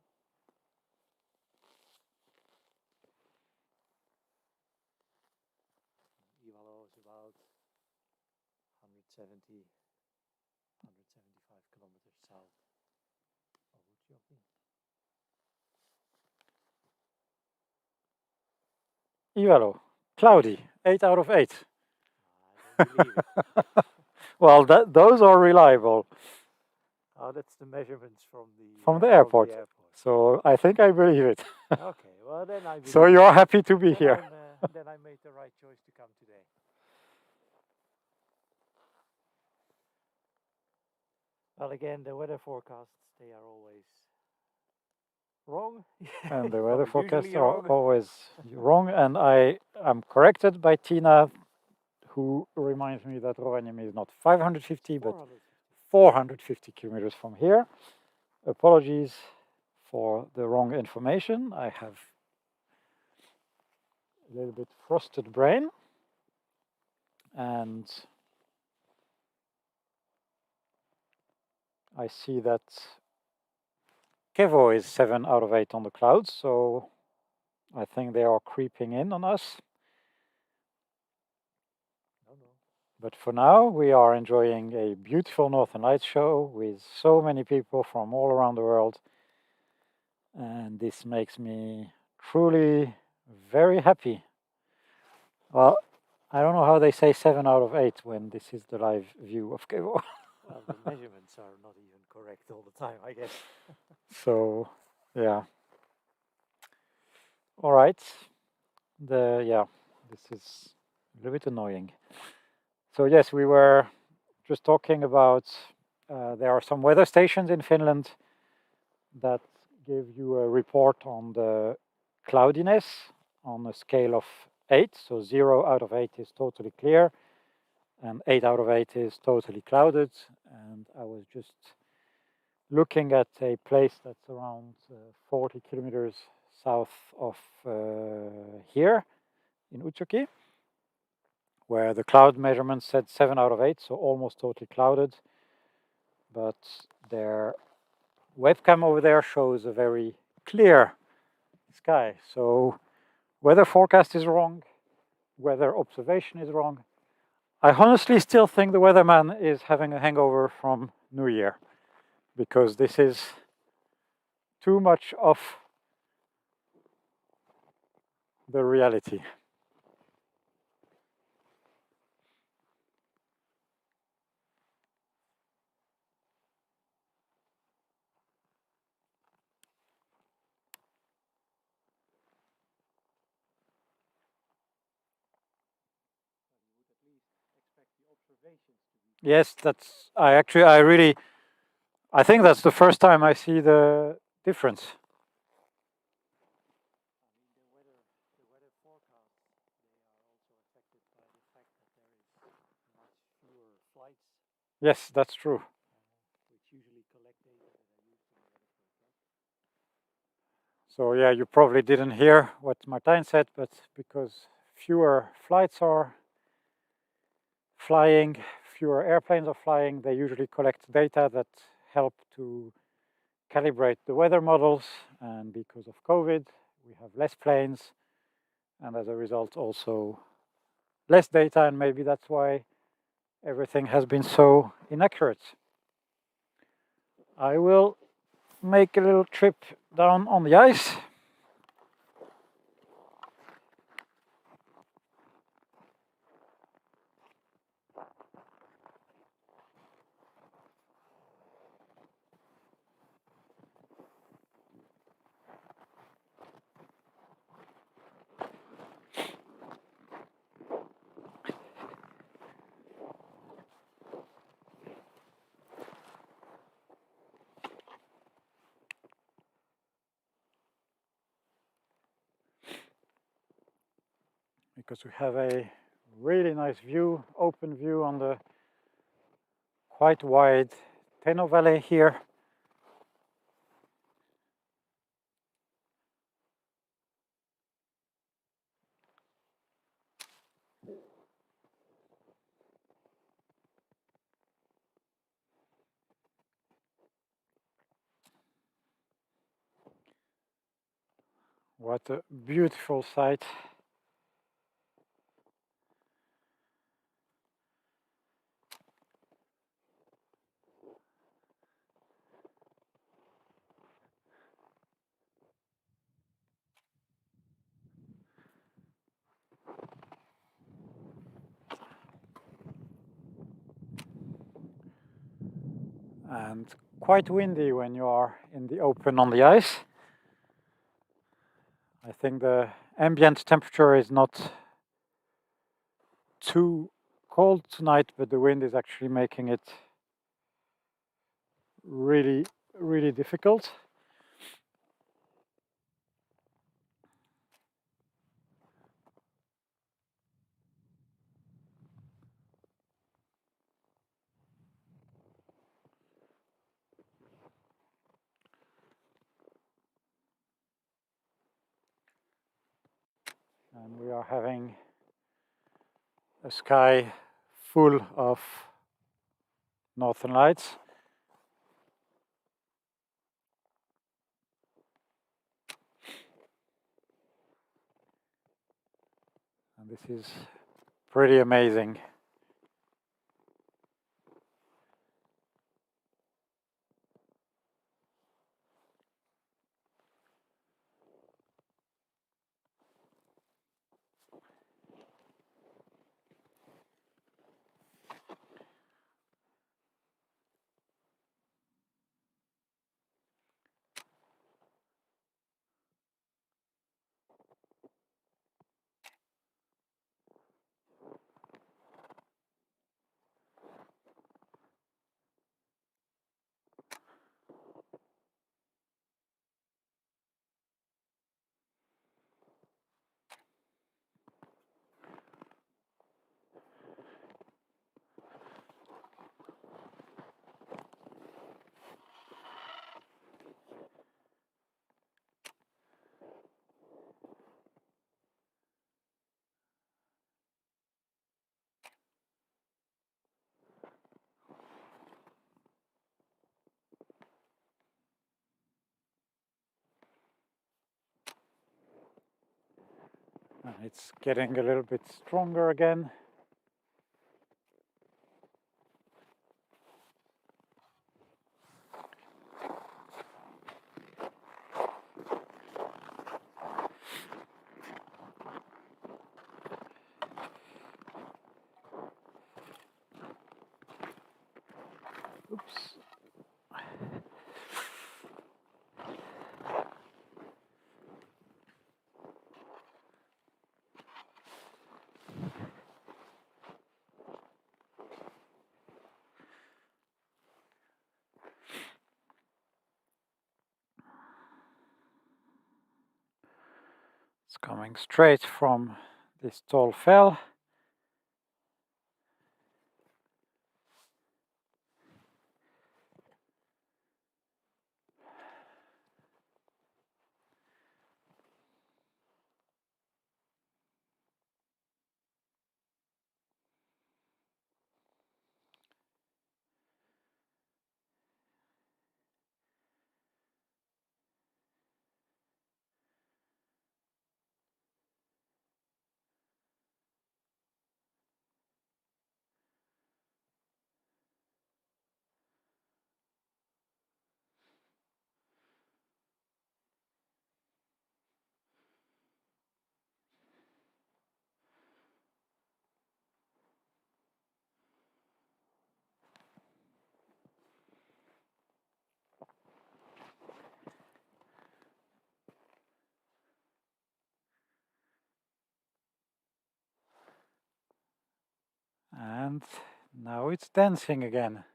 Ivalo is about 170, 175 kilometers south of Utsjoki. Ivalo, cloudy, 8 out of 8. I don't believe it. Well, those are reliable. Oh, that's the measurements from From the airport. So I think I believe it. Okay, well then I believe So you're happy to be then here. then I made the right choice to come today. Well, again, the weather forecasts, they are always wrong. And the weather Or forecasts usually are wrong. always wrong. And I am corrected by Tina, who reminds me that Rovaniemi is not 550, but 450 kilometers from here. Apologies for the wrong information. I have a little bit frosted brain. And I see that Kevo is 7 out of 8 on the clouds, so I think they are creeping in on us. But for now, we are enjoying a beautiful Northern Lights show with so many people from all around the world. And this makes me truly very happy. Well, I don't know how they say 7 out of 8 when this is the live view of Kevo. Well, the measurements are not even correct all the time, I guess. So, yeah. All right. This is a little bit annoying. So yes, we were just talking about there are some weather stations in Finland that give you a report on the cloudiness on a scale of 8. So 0 out of 8 is totally clear and 8 out of 8 is totally clouded. And I was just looking at a place that's around 40 kilometers south of here in Utsjoki, where the cloud measurement said 7 out of 8, so almost totally clouded. But their webcam over there shows a very clear sky. So weather forecast is wrong, weather observation is wrong. I honestly still think the weatherman is having a hangover from New Year, because this is too much of the reality. Yes, that's, I think that's the first time I see the difference. The weather forecasts, they are also affected by the fact that there is much fewer flights, Yes, that's true. which usually collect data that are used in the weather forecast. So yeah, you probably didn't hear what Martijn said, but because fewer flights are flying, fewer airplanes are flying, they usually collect data that help to calibrate the weather models. And because of COVID, we have less planes, and as a result also less data, and maybe that's why everything has been so inaccurate. I will make a little trip down on the ice. because we have a really nice view, open view on the quite wide Teno Valley here. What a beautiful sight. And quite windy when you are in the open on the ice. I think the ambient temperature is not too cold tonight, but the wind is actually making it really, really difficult. And we are having a sky full of northern lights. And this is pretty amazing. And it's getting a little bit stronger again. Oops. It's coming straight from this tall fell. And now it's dancing again.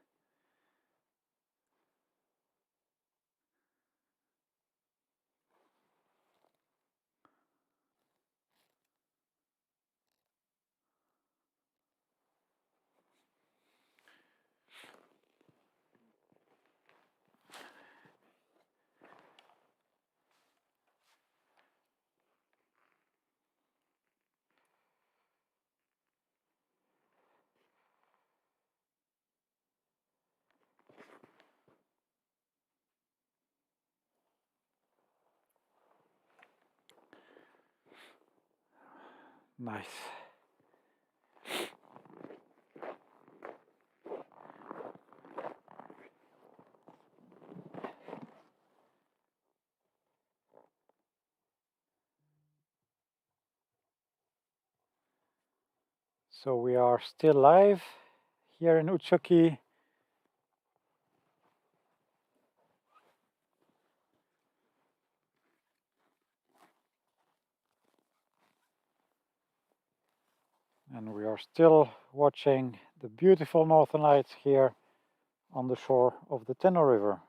Nice. So we are still live here in Utsjoki. And we are still watching the beautiful northern lights here on the shore of the Tenno River.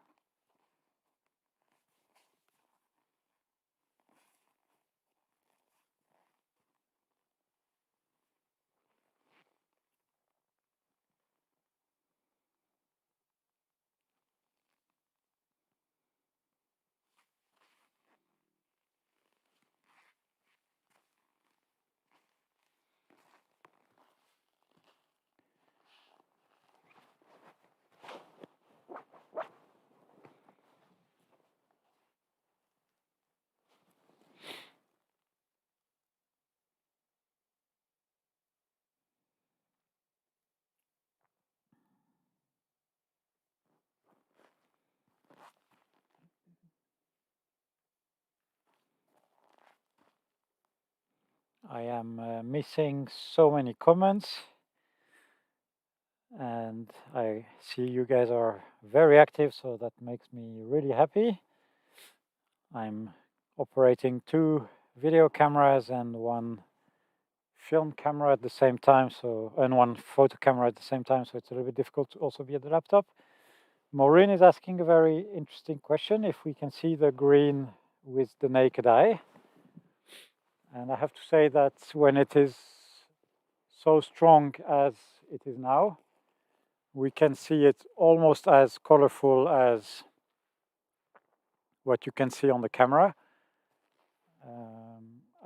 I am missing so many comments, and I see you guys are very active, so that makes me really happy. I'm operating 2 video cameras and 1 film camera at the same time, and 1 photo camera at the same time, so it's a little bit difficult to also be at the laptop. Maureen is asking a very interesting question, if we can see the green with the naked eye. And I have to say that when it is so strong as it is now, we can see it almost as colorful as what you can see on the camera.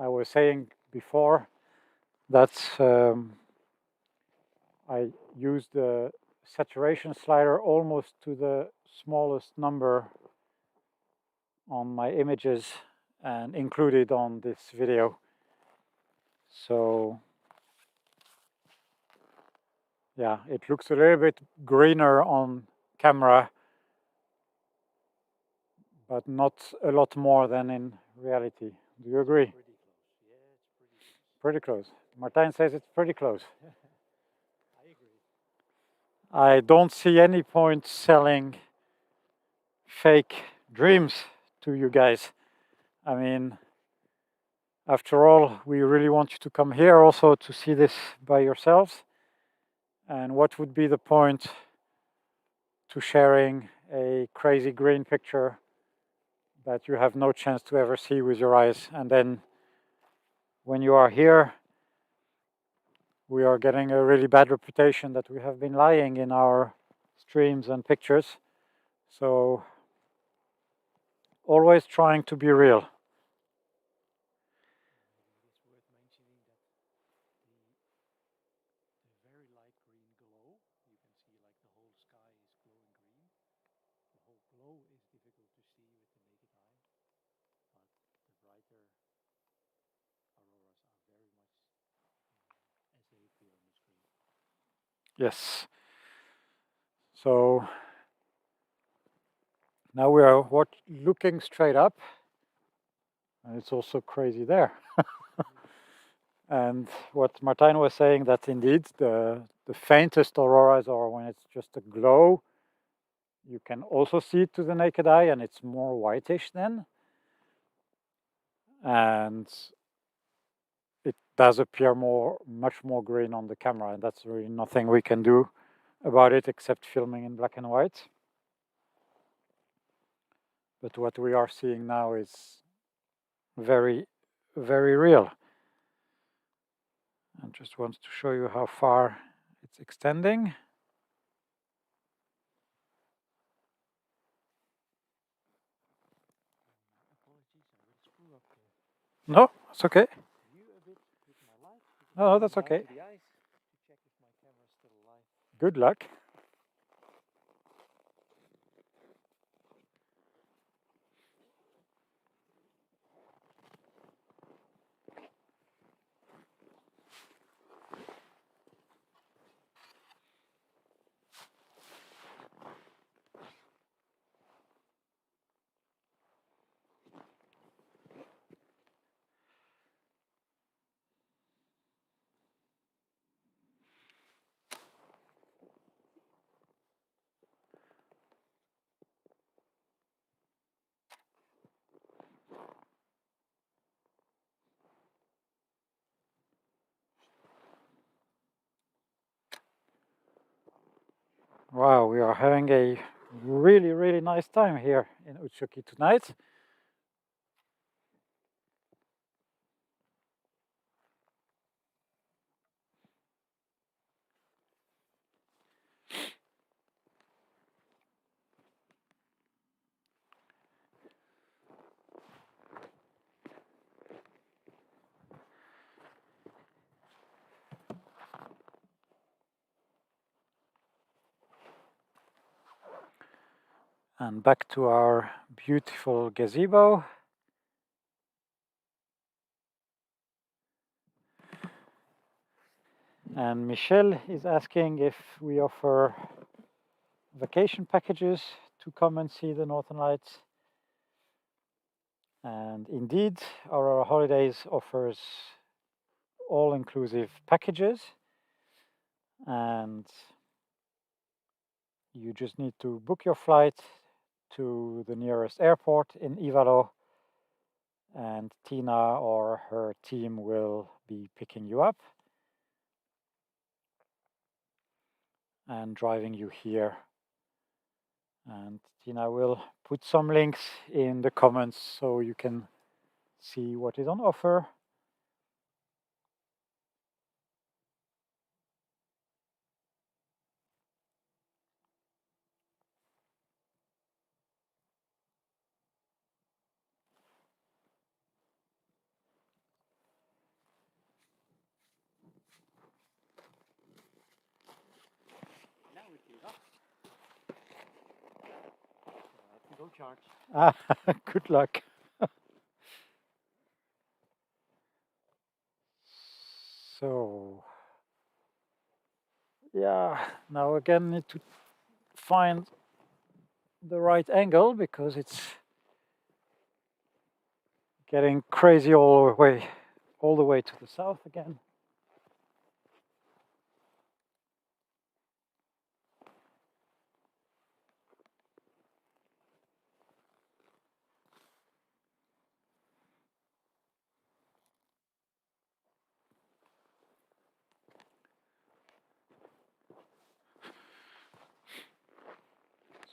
I was saying before that I use the saturation slider almost to the smallest number on my images and included on this video. So yeah, it looks a little bit greener on camera, but not a lot more than in reality. Do you agree? Pretty close. Yeah, it's Pretty close. Martijn says it's pretty close. I agree. I don't see any point selling fake dreams to you guys. I mean, after all, we really want you to come here also to see this by yourselves. And what would be the point to sharing a crazy green picture that you have no chance to ever see with your eyes? And then when you are here, we are getting a really bad reputation that we have been lying in our streams and pictures. So always trying to be real. Maybe it is worth mentioning that the very light green glow, you can see like the whole sky is glowing green. The whole glow is difficult to see with the naked eye, but the brighter auroras are very much as they appear on the screen. Yes. So now we are looking straight up, and it's also crazy there. And what Martijn was saying, that indeed the faintest auroras are when it's just a glow. You can also see it to the naked eye, and it's more whitish then. And it does appear much more green on the camera, and that's really nothing we can do about it except filming in black and white. But what we are seeing now is very, very real. And just wants to show you how far it's extending. Apologies, I will screw up No, it's okay. the view a bit with my light. No, that's okay. To the eyes to check if my camera is still alive. Good luck. Wow, we are having a really, really nice time here in Utsjoki tonight. And back to our beautiful gazebo. And Michelle is asking if we offer vacation packages to come and see the Northern Lights. And indeed, our holidays offers all-inclusive packages, and you just need to book your flight to the nearest airport in Ivalo, and Tina or her team will be picking you up and driving you here. And Tina will put some links in the comments so you can see what is on offer. Go charge. Ah, good luck. So, yeah, now again need to find the right angle because it's getting crazy all the way to the south again.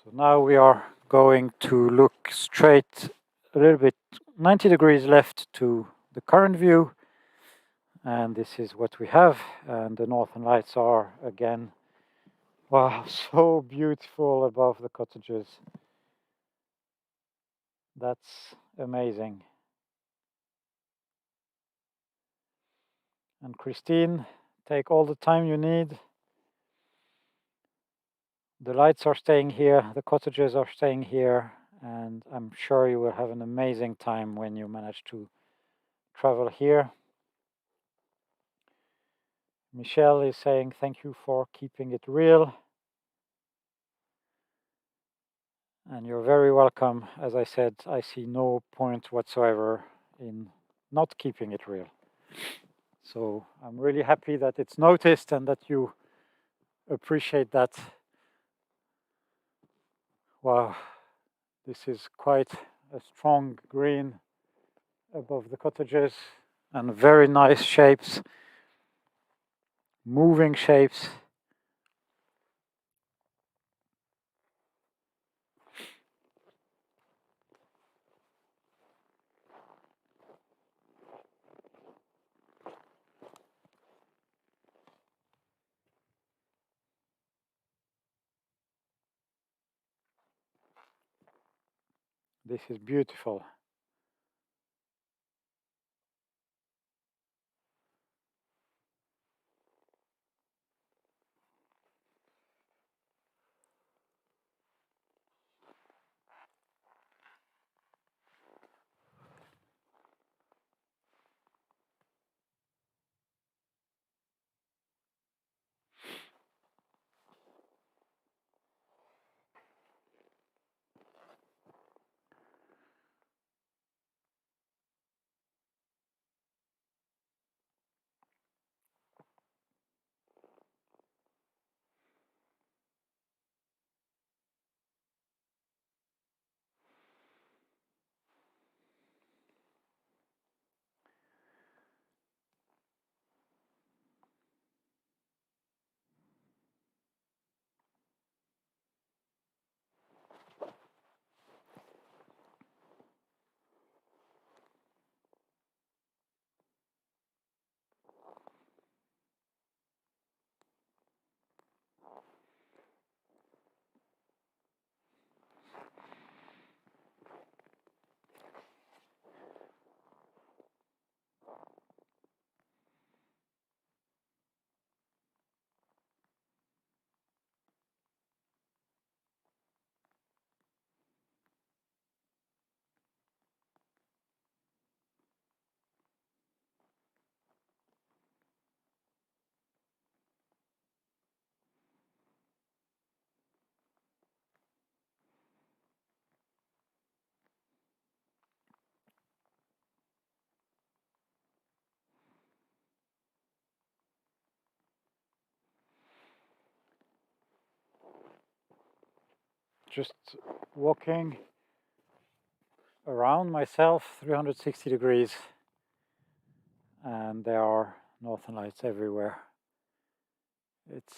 So now we are going to look straight a little bit 90 degrees left to the current view, and this is what we have. And the Northern Lights are again, wow, so beautiful above the cottages. That's amazing. And Christine, take all the time you need. The lights are staying here, the cottages are staying here, and I'm sure you will have an amazing time when you manage to travel here. Michelle is saying thank you for keeping it real. And you're very welcome. As I said, I see no point whatsoever in not keeping it real. So I'm really happy that it's noticed and that you appreciate that. Wow, this is quite a strong green above the cottages and very nice shapes, moving shapes. This is beautiful. just walking around myself 360 degrees, and there are northern lights everywhere. It's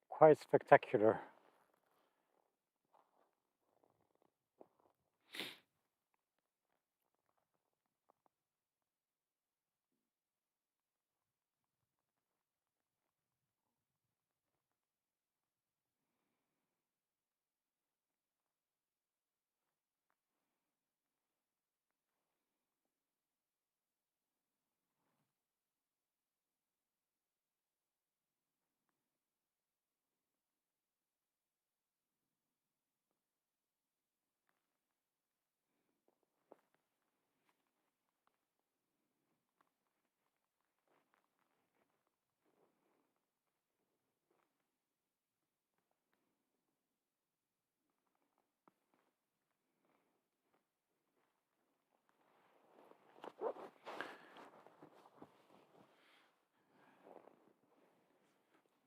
quite spectacular.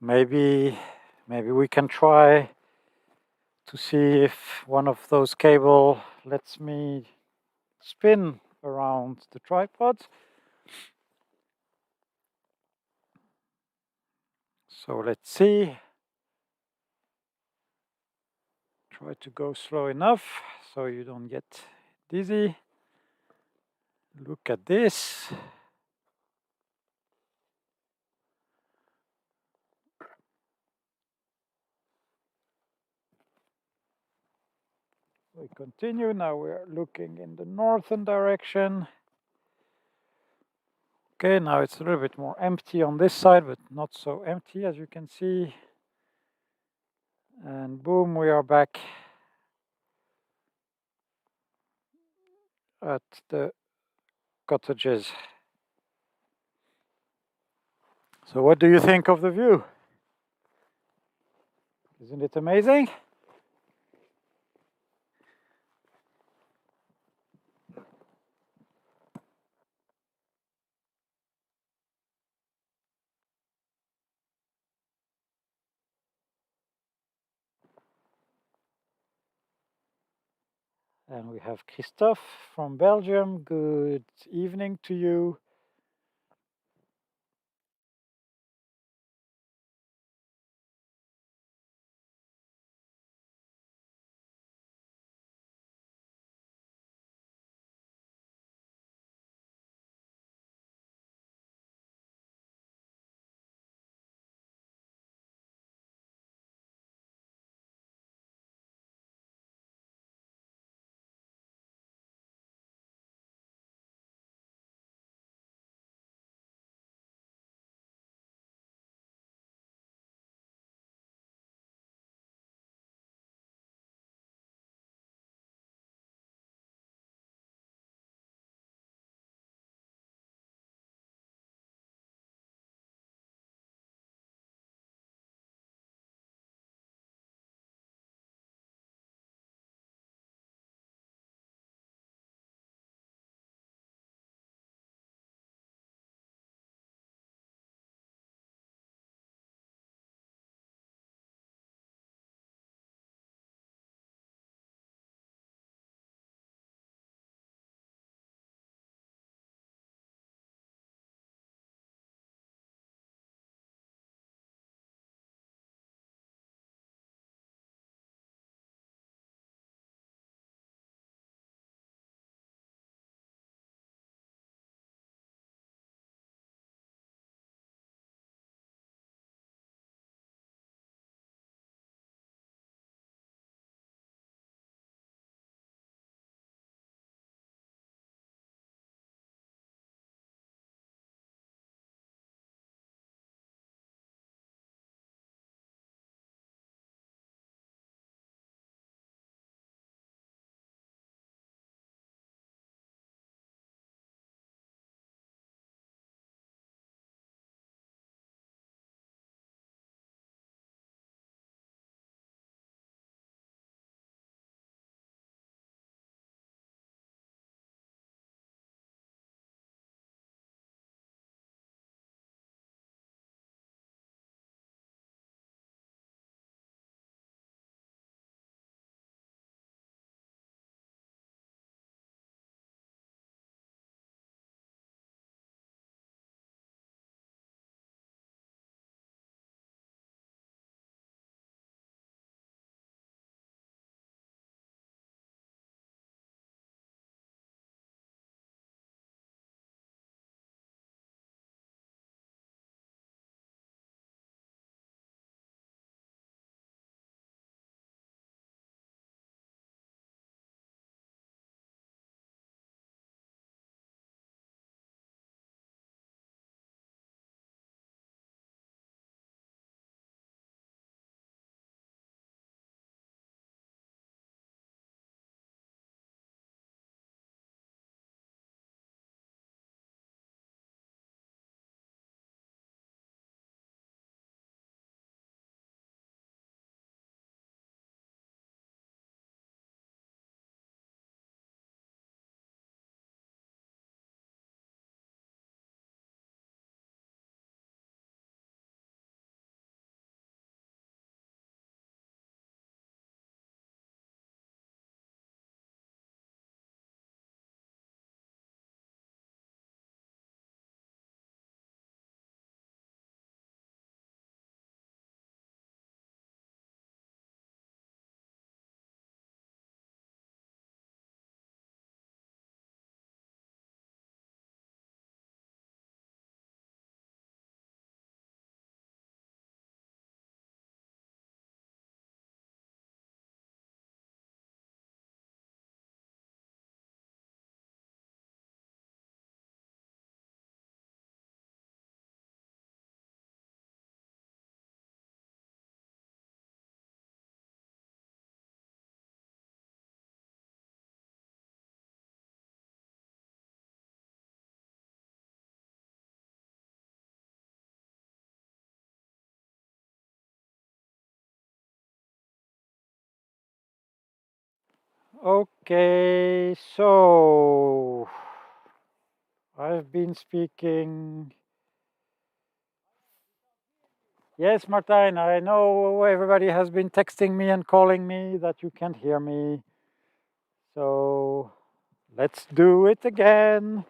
Maybe we can try to see if one of those cable lets me spin around the tripod. So let's see. Try to go slow enough so you don't get dizzy. Look at this. We continue. Now we're looking in the northern direction. Okay, now it's a little bit more empty on this side, but not so empty as you can see. And boom, we are back at the cottages. So what do you think of the view? Isn't it amazing? And we have Christophe from Belgium. Good evening to you. Okay, so I've been speaking. Yes, Martijn, I know everybody has been texting me and calling me that you can't hear me. So let's do it again.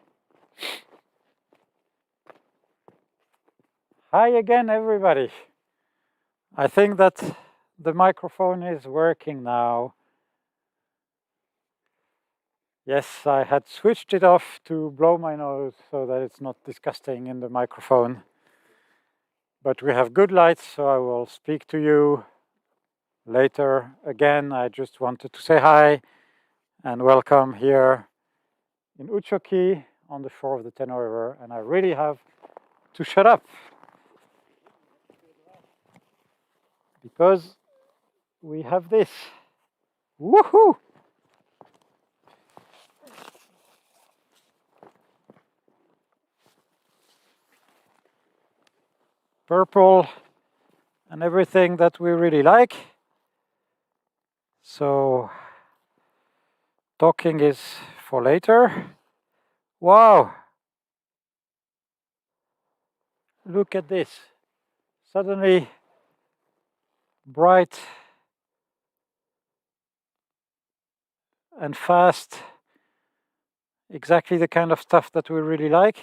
Hi again, everybody. I think that the microphone is working now. Yes, I had switched it off to blow my nose so that it's not disgusting in the microphone. But we have good lights, so I will speak to you later. Again, I just wanted to say hi and welcome here in Utsjoki on the shore of the Tenor River. And I really have to shut up because we have this. Woohoo! Purple and everything that we really like. So talking is for later. Wow! Look at this. Suddenly bright and fast. Exactly the kind of stuff that we really like.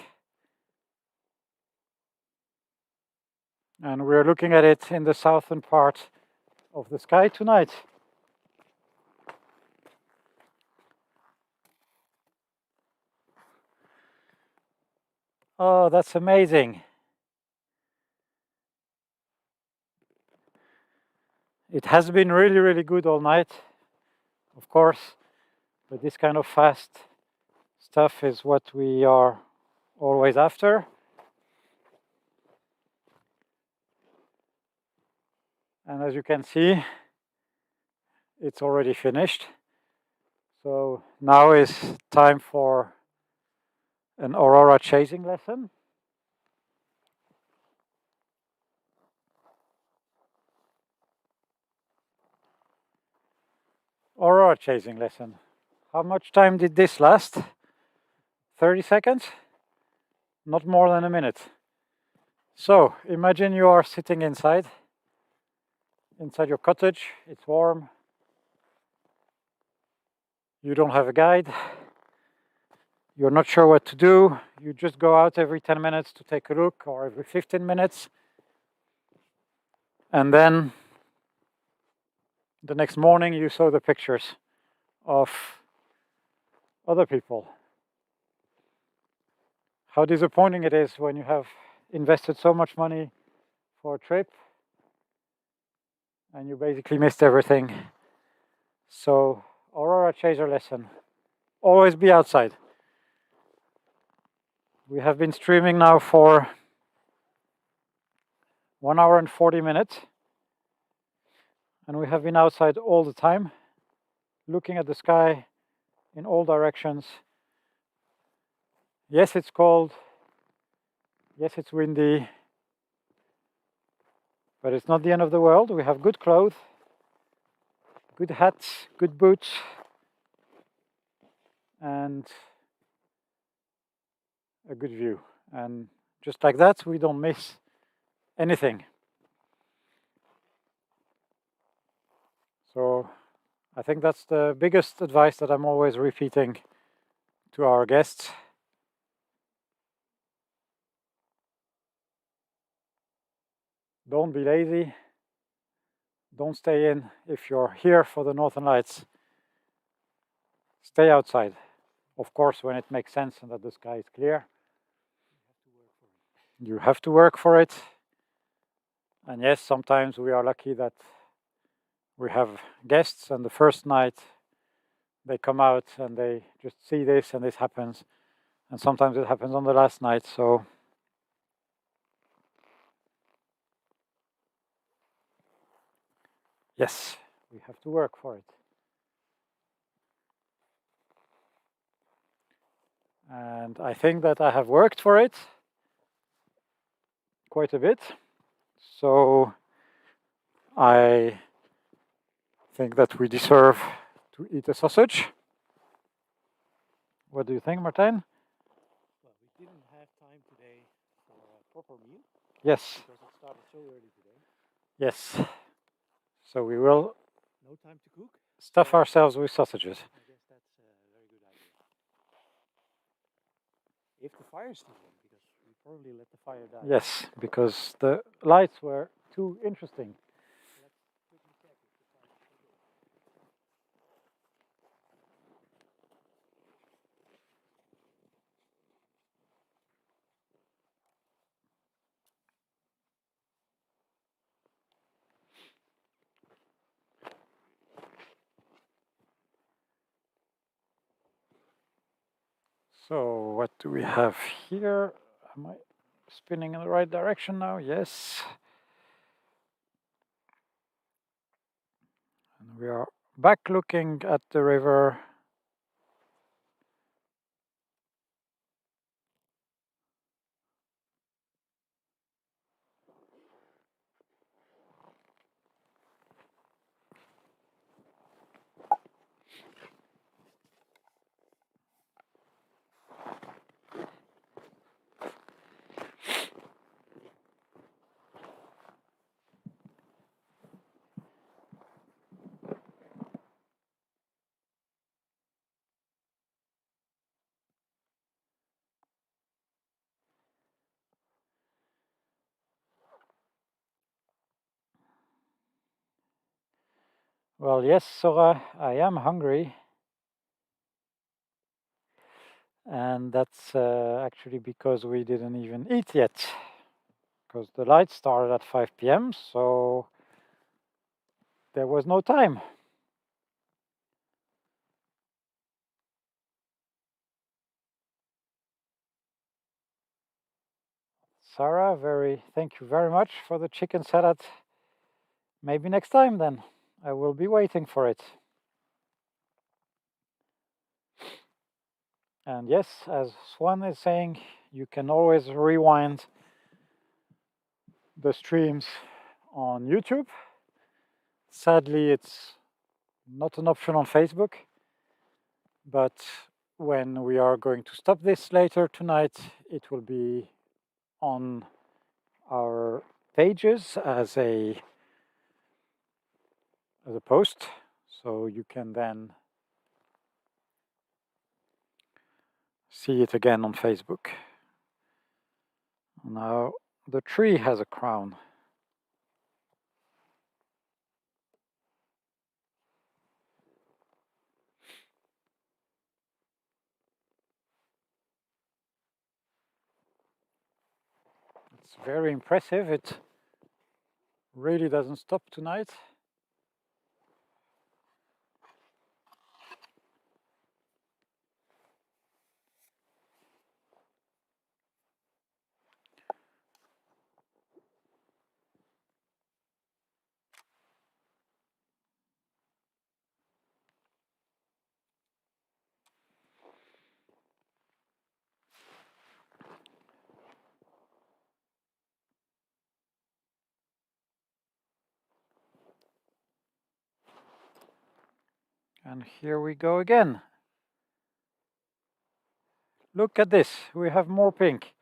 And we're looking at it in the southern part of the sky tonight. Oh, that's amazing. It has been really, really good all night, of course, but this kind of fast stuff is what we are always after. And as you can see, it's already finished. So now is time for an aurora chasing lesson. Aurora chasing lesson. How much time did this last? 30 seconds? Not more than a minute. So imagine you are sitting inside your cottage, it's warm, you don't have a guide, you're not sure what to do, you just go out every 10 minutes to take a look or every 15 minutes, and then the next morning you saw the pictures of other people. How disappointing it is when you have invested so much money for a trip and you basically missed everything. So, aurora chaser lesson. Always be outside. We have been streaming now for 1 hour and 40 minutes. And we have been outside all the time, looking at the sky in all directions. Yes, it's cold. Yes, it's windy. But it's not the end of the world. We have good clothes, good hats, good boots, and a good view. And just like that, we don't miss anything. So I think that's the biggest advice that I'm always repeating to our guests. Don't be lazy. Don't stay in. If you're here for the Northern Lights, stay outside. Of course, when it makes sense and that the sky is clear. You have to work for it. And yes, sometimes we are lucky that we have guests, and the first night they come out and they just see this and this happens. And sometimes it happens on the last night. So yes, we have to work for it. And I think that I have worked for it quite a bit. So I think that we deserve to eat a sausage. What do you think, Martijn? Well, we didn't have time today for a proper meal Yes, because it started so early today. yes. So we will No time to cook. stuff so ourselves with sausages. I guess that's a very good idea. If the fire's still on, because we probably let the fire die. Yes, because the lights were too interesting. Let's quickly check if the fire is still on. So what do we have here? Am I spinning in the right direction now? Yes. And we are back looking at the river. Well, yes, Sora, I am hungry. And that's actually because we didn't even eat yet. Because the light started at 5 p.m., so there was no time. Sarah, thank you very much for the chicken salad. Maybe next time then. I will be waiting for it. And yes, as Swan is saying, you can always rewind the streams on YouTube. Sadly, it's not an option on Facebook, but when we are going to stop this later tonight, it will be on our pages as a post, so you can then see it again on Facebook. Now the tree has a crown. It's very impressive. It really doesn't stop tonight. And here we go again. Look at this, we have more pink.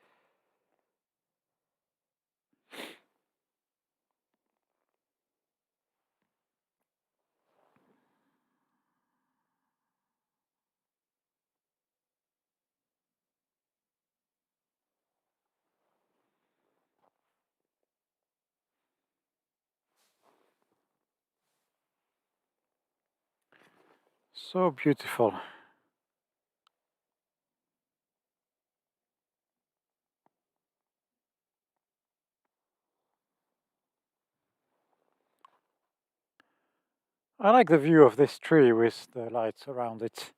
So beautiful. I like the view of this tree with the lights around it.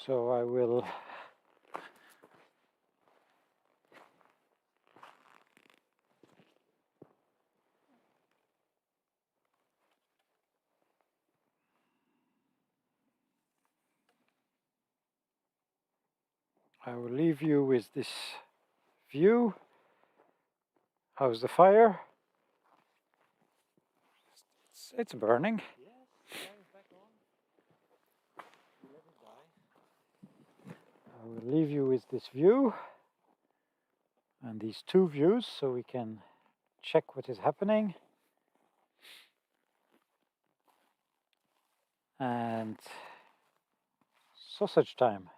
So I will leave you with this view. How's the fire? It's burning. Yes, fire is back on. Let it die. I will leave you with this view and these two views so we can check what is happening. And sausage time.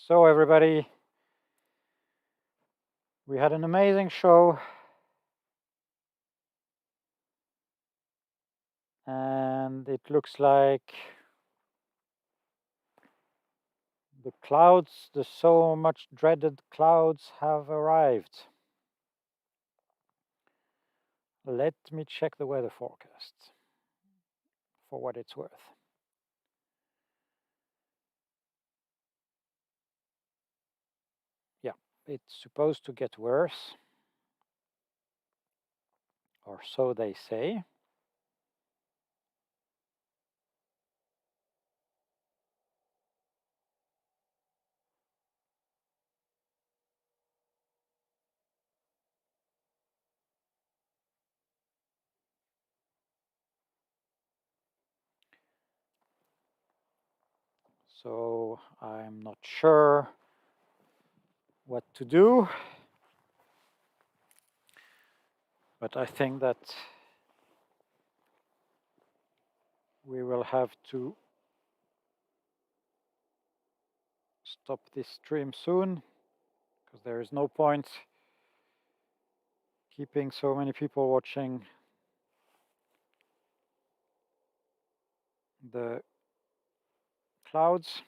So everybody, we had an amazing show, and it looks like the clouds, the so much dreaded clouds, have arrived. Let me check the weather forecast for what it's worth. Yeah, it's supposed to get worse, or so they say. So I'm not sure what to do, but I think that we will have to stop this stream soon, because there is no point keeping so many people watching the clouds.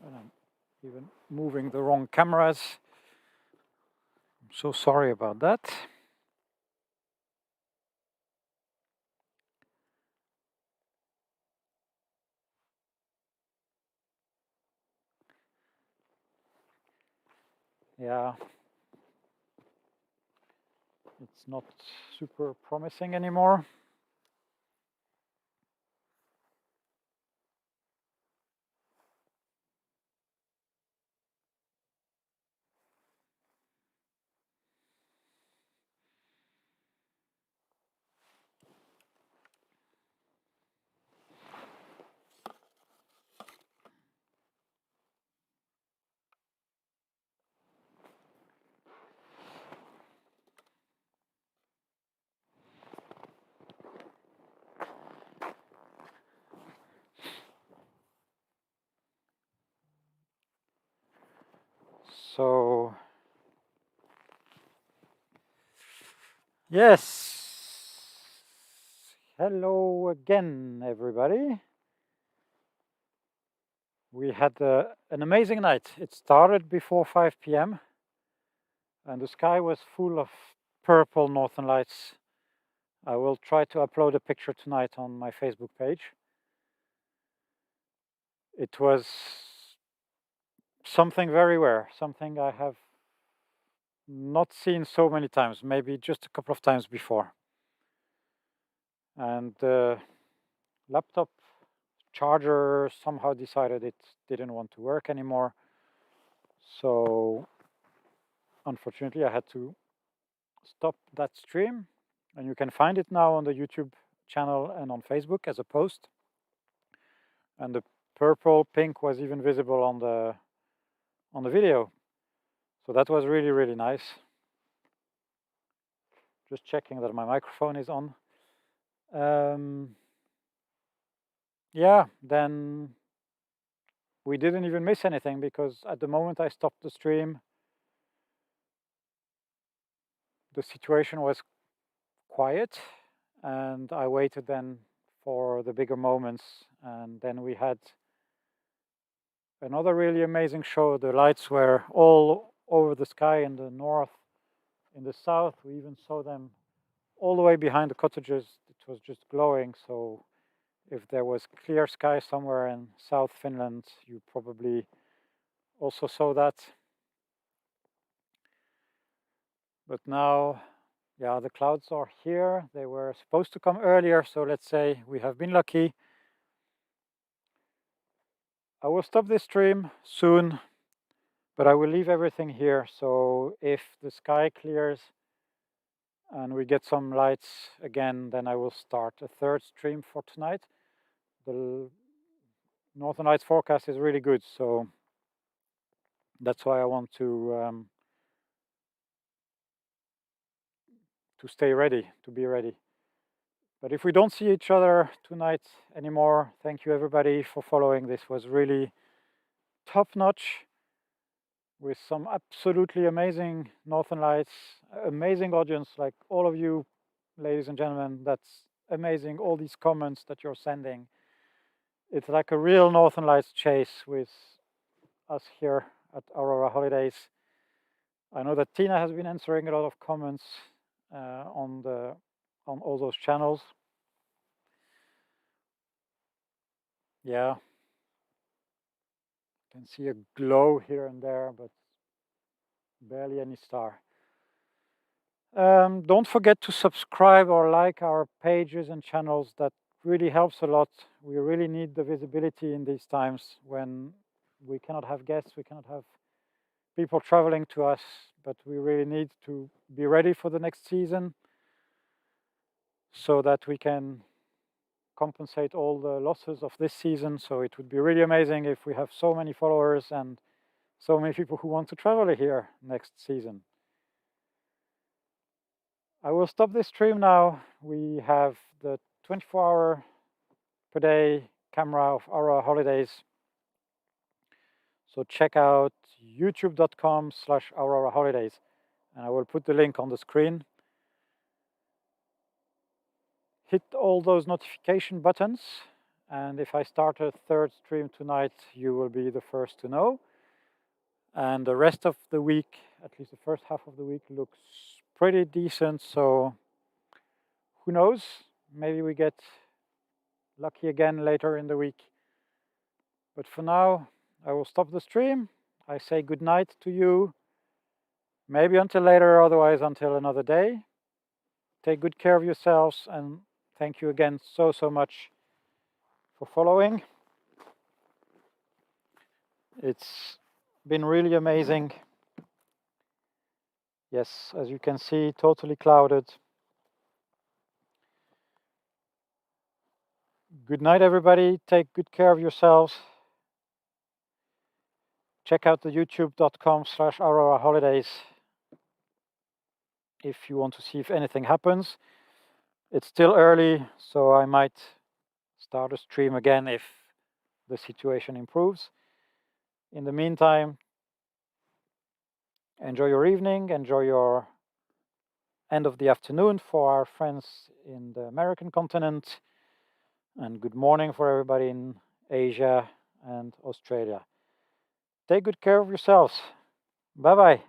And I'm even moving the wrong cameras. I'm so sorry about that. Yeah, it's not super promising anymore. So, yes, hello again, everybody. We had an amazing night. It started before 5 p.m. and the sky was full of purple northern lights. I will try to upload a picture tonight on my Facebook page. It was something very rare, something I have not seen so many times, maybe just a couple of times before. And the laptop charger somehow decided it didn't want to work anymore. So unfortunately, I had to stop that stream. And you can find it now on the YouTube channel and on Facebook as a post. And the purple pink was even visible on the video. So that was really, really nice. Just checking that my microphone is on. Yeah, then we didn't even miss anything, because at the moment I stopped the stream, the situation was quiet, and I waited then for the bigger moments, and then we had another really amazing show. The lights were all over the sky in the north, in the south. We even saw them all the way behind the cottages. It was just glowing. So if there was clear sky somewhere in South Finland, you probably also saw that. But now, yeah, the clouds are here. They were supposed to come earlier, so let's say we have been lucky. I will stop this stream soon, but I will leave everything here. So if the sky clears and we get some lights again, then I will start a third stream for tonight. The Northern Lights forecast is really good, so that's why I want to to stay ready, to be ready. But if we don't see each other tonight anymore, thank you everybody for following. This was really top-notch with some absolutely amazing Northern Lights, amazing audience, like all of you, ladies and gentlemen. That's amazing, all these comments that you're sending. It's like a real Northern Lights chase with us here at Aurora Holidays. I know that Tina has been answering a lot of comments on all those channels. Yeah, you can see a glow here and there, but barely any star. Don't forget to subscribe or like our pages and channels. That really helps a lot. We really need the visibility in these times when we cannot have guests, we cannot have people traveling to us, but we really need to be ready for the next season so that we can compensate all the losses of this season. So it would be really amazing if we have so many followers and so many people who want to travel here next season. I will stop this stream now. We have the 24-hour per day camera of Aurora Holidays. So check out youtube.com/Aurora Holidays, and I will put the link on the screen. Hit all those notification buttons, and if I start a third stream tonight, you will be the first to know. And the rest of the week, at least the first half of the week, looks pretty decent. So who knows? Maybe we get lucky again later in the week. But for now, I will stop the stream. I say good night to you. Maybe until later, otherwise until another day. Take good care of yourselves, and thank you again so much for following. It's been really amazing. Yes, as you can see, totally clouded. Good night, everybody. Take good care of yourselves. Check out the youtube.com/Aurora Holidays if you want to see if anything happens. It's still early, so I might start a stream again if the situation improves. In the meantime, enjoy your evening, enjoy your end of the afternoon for our friends in the American continent, and good morning for everybody in Asia and Australia. Take good care of yourselves. Bye-bye.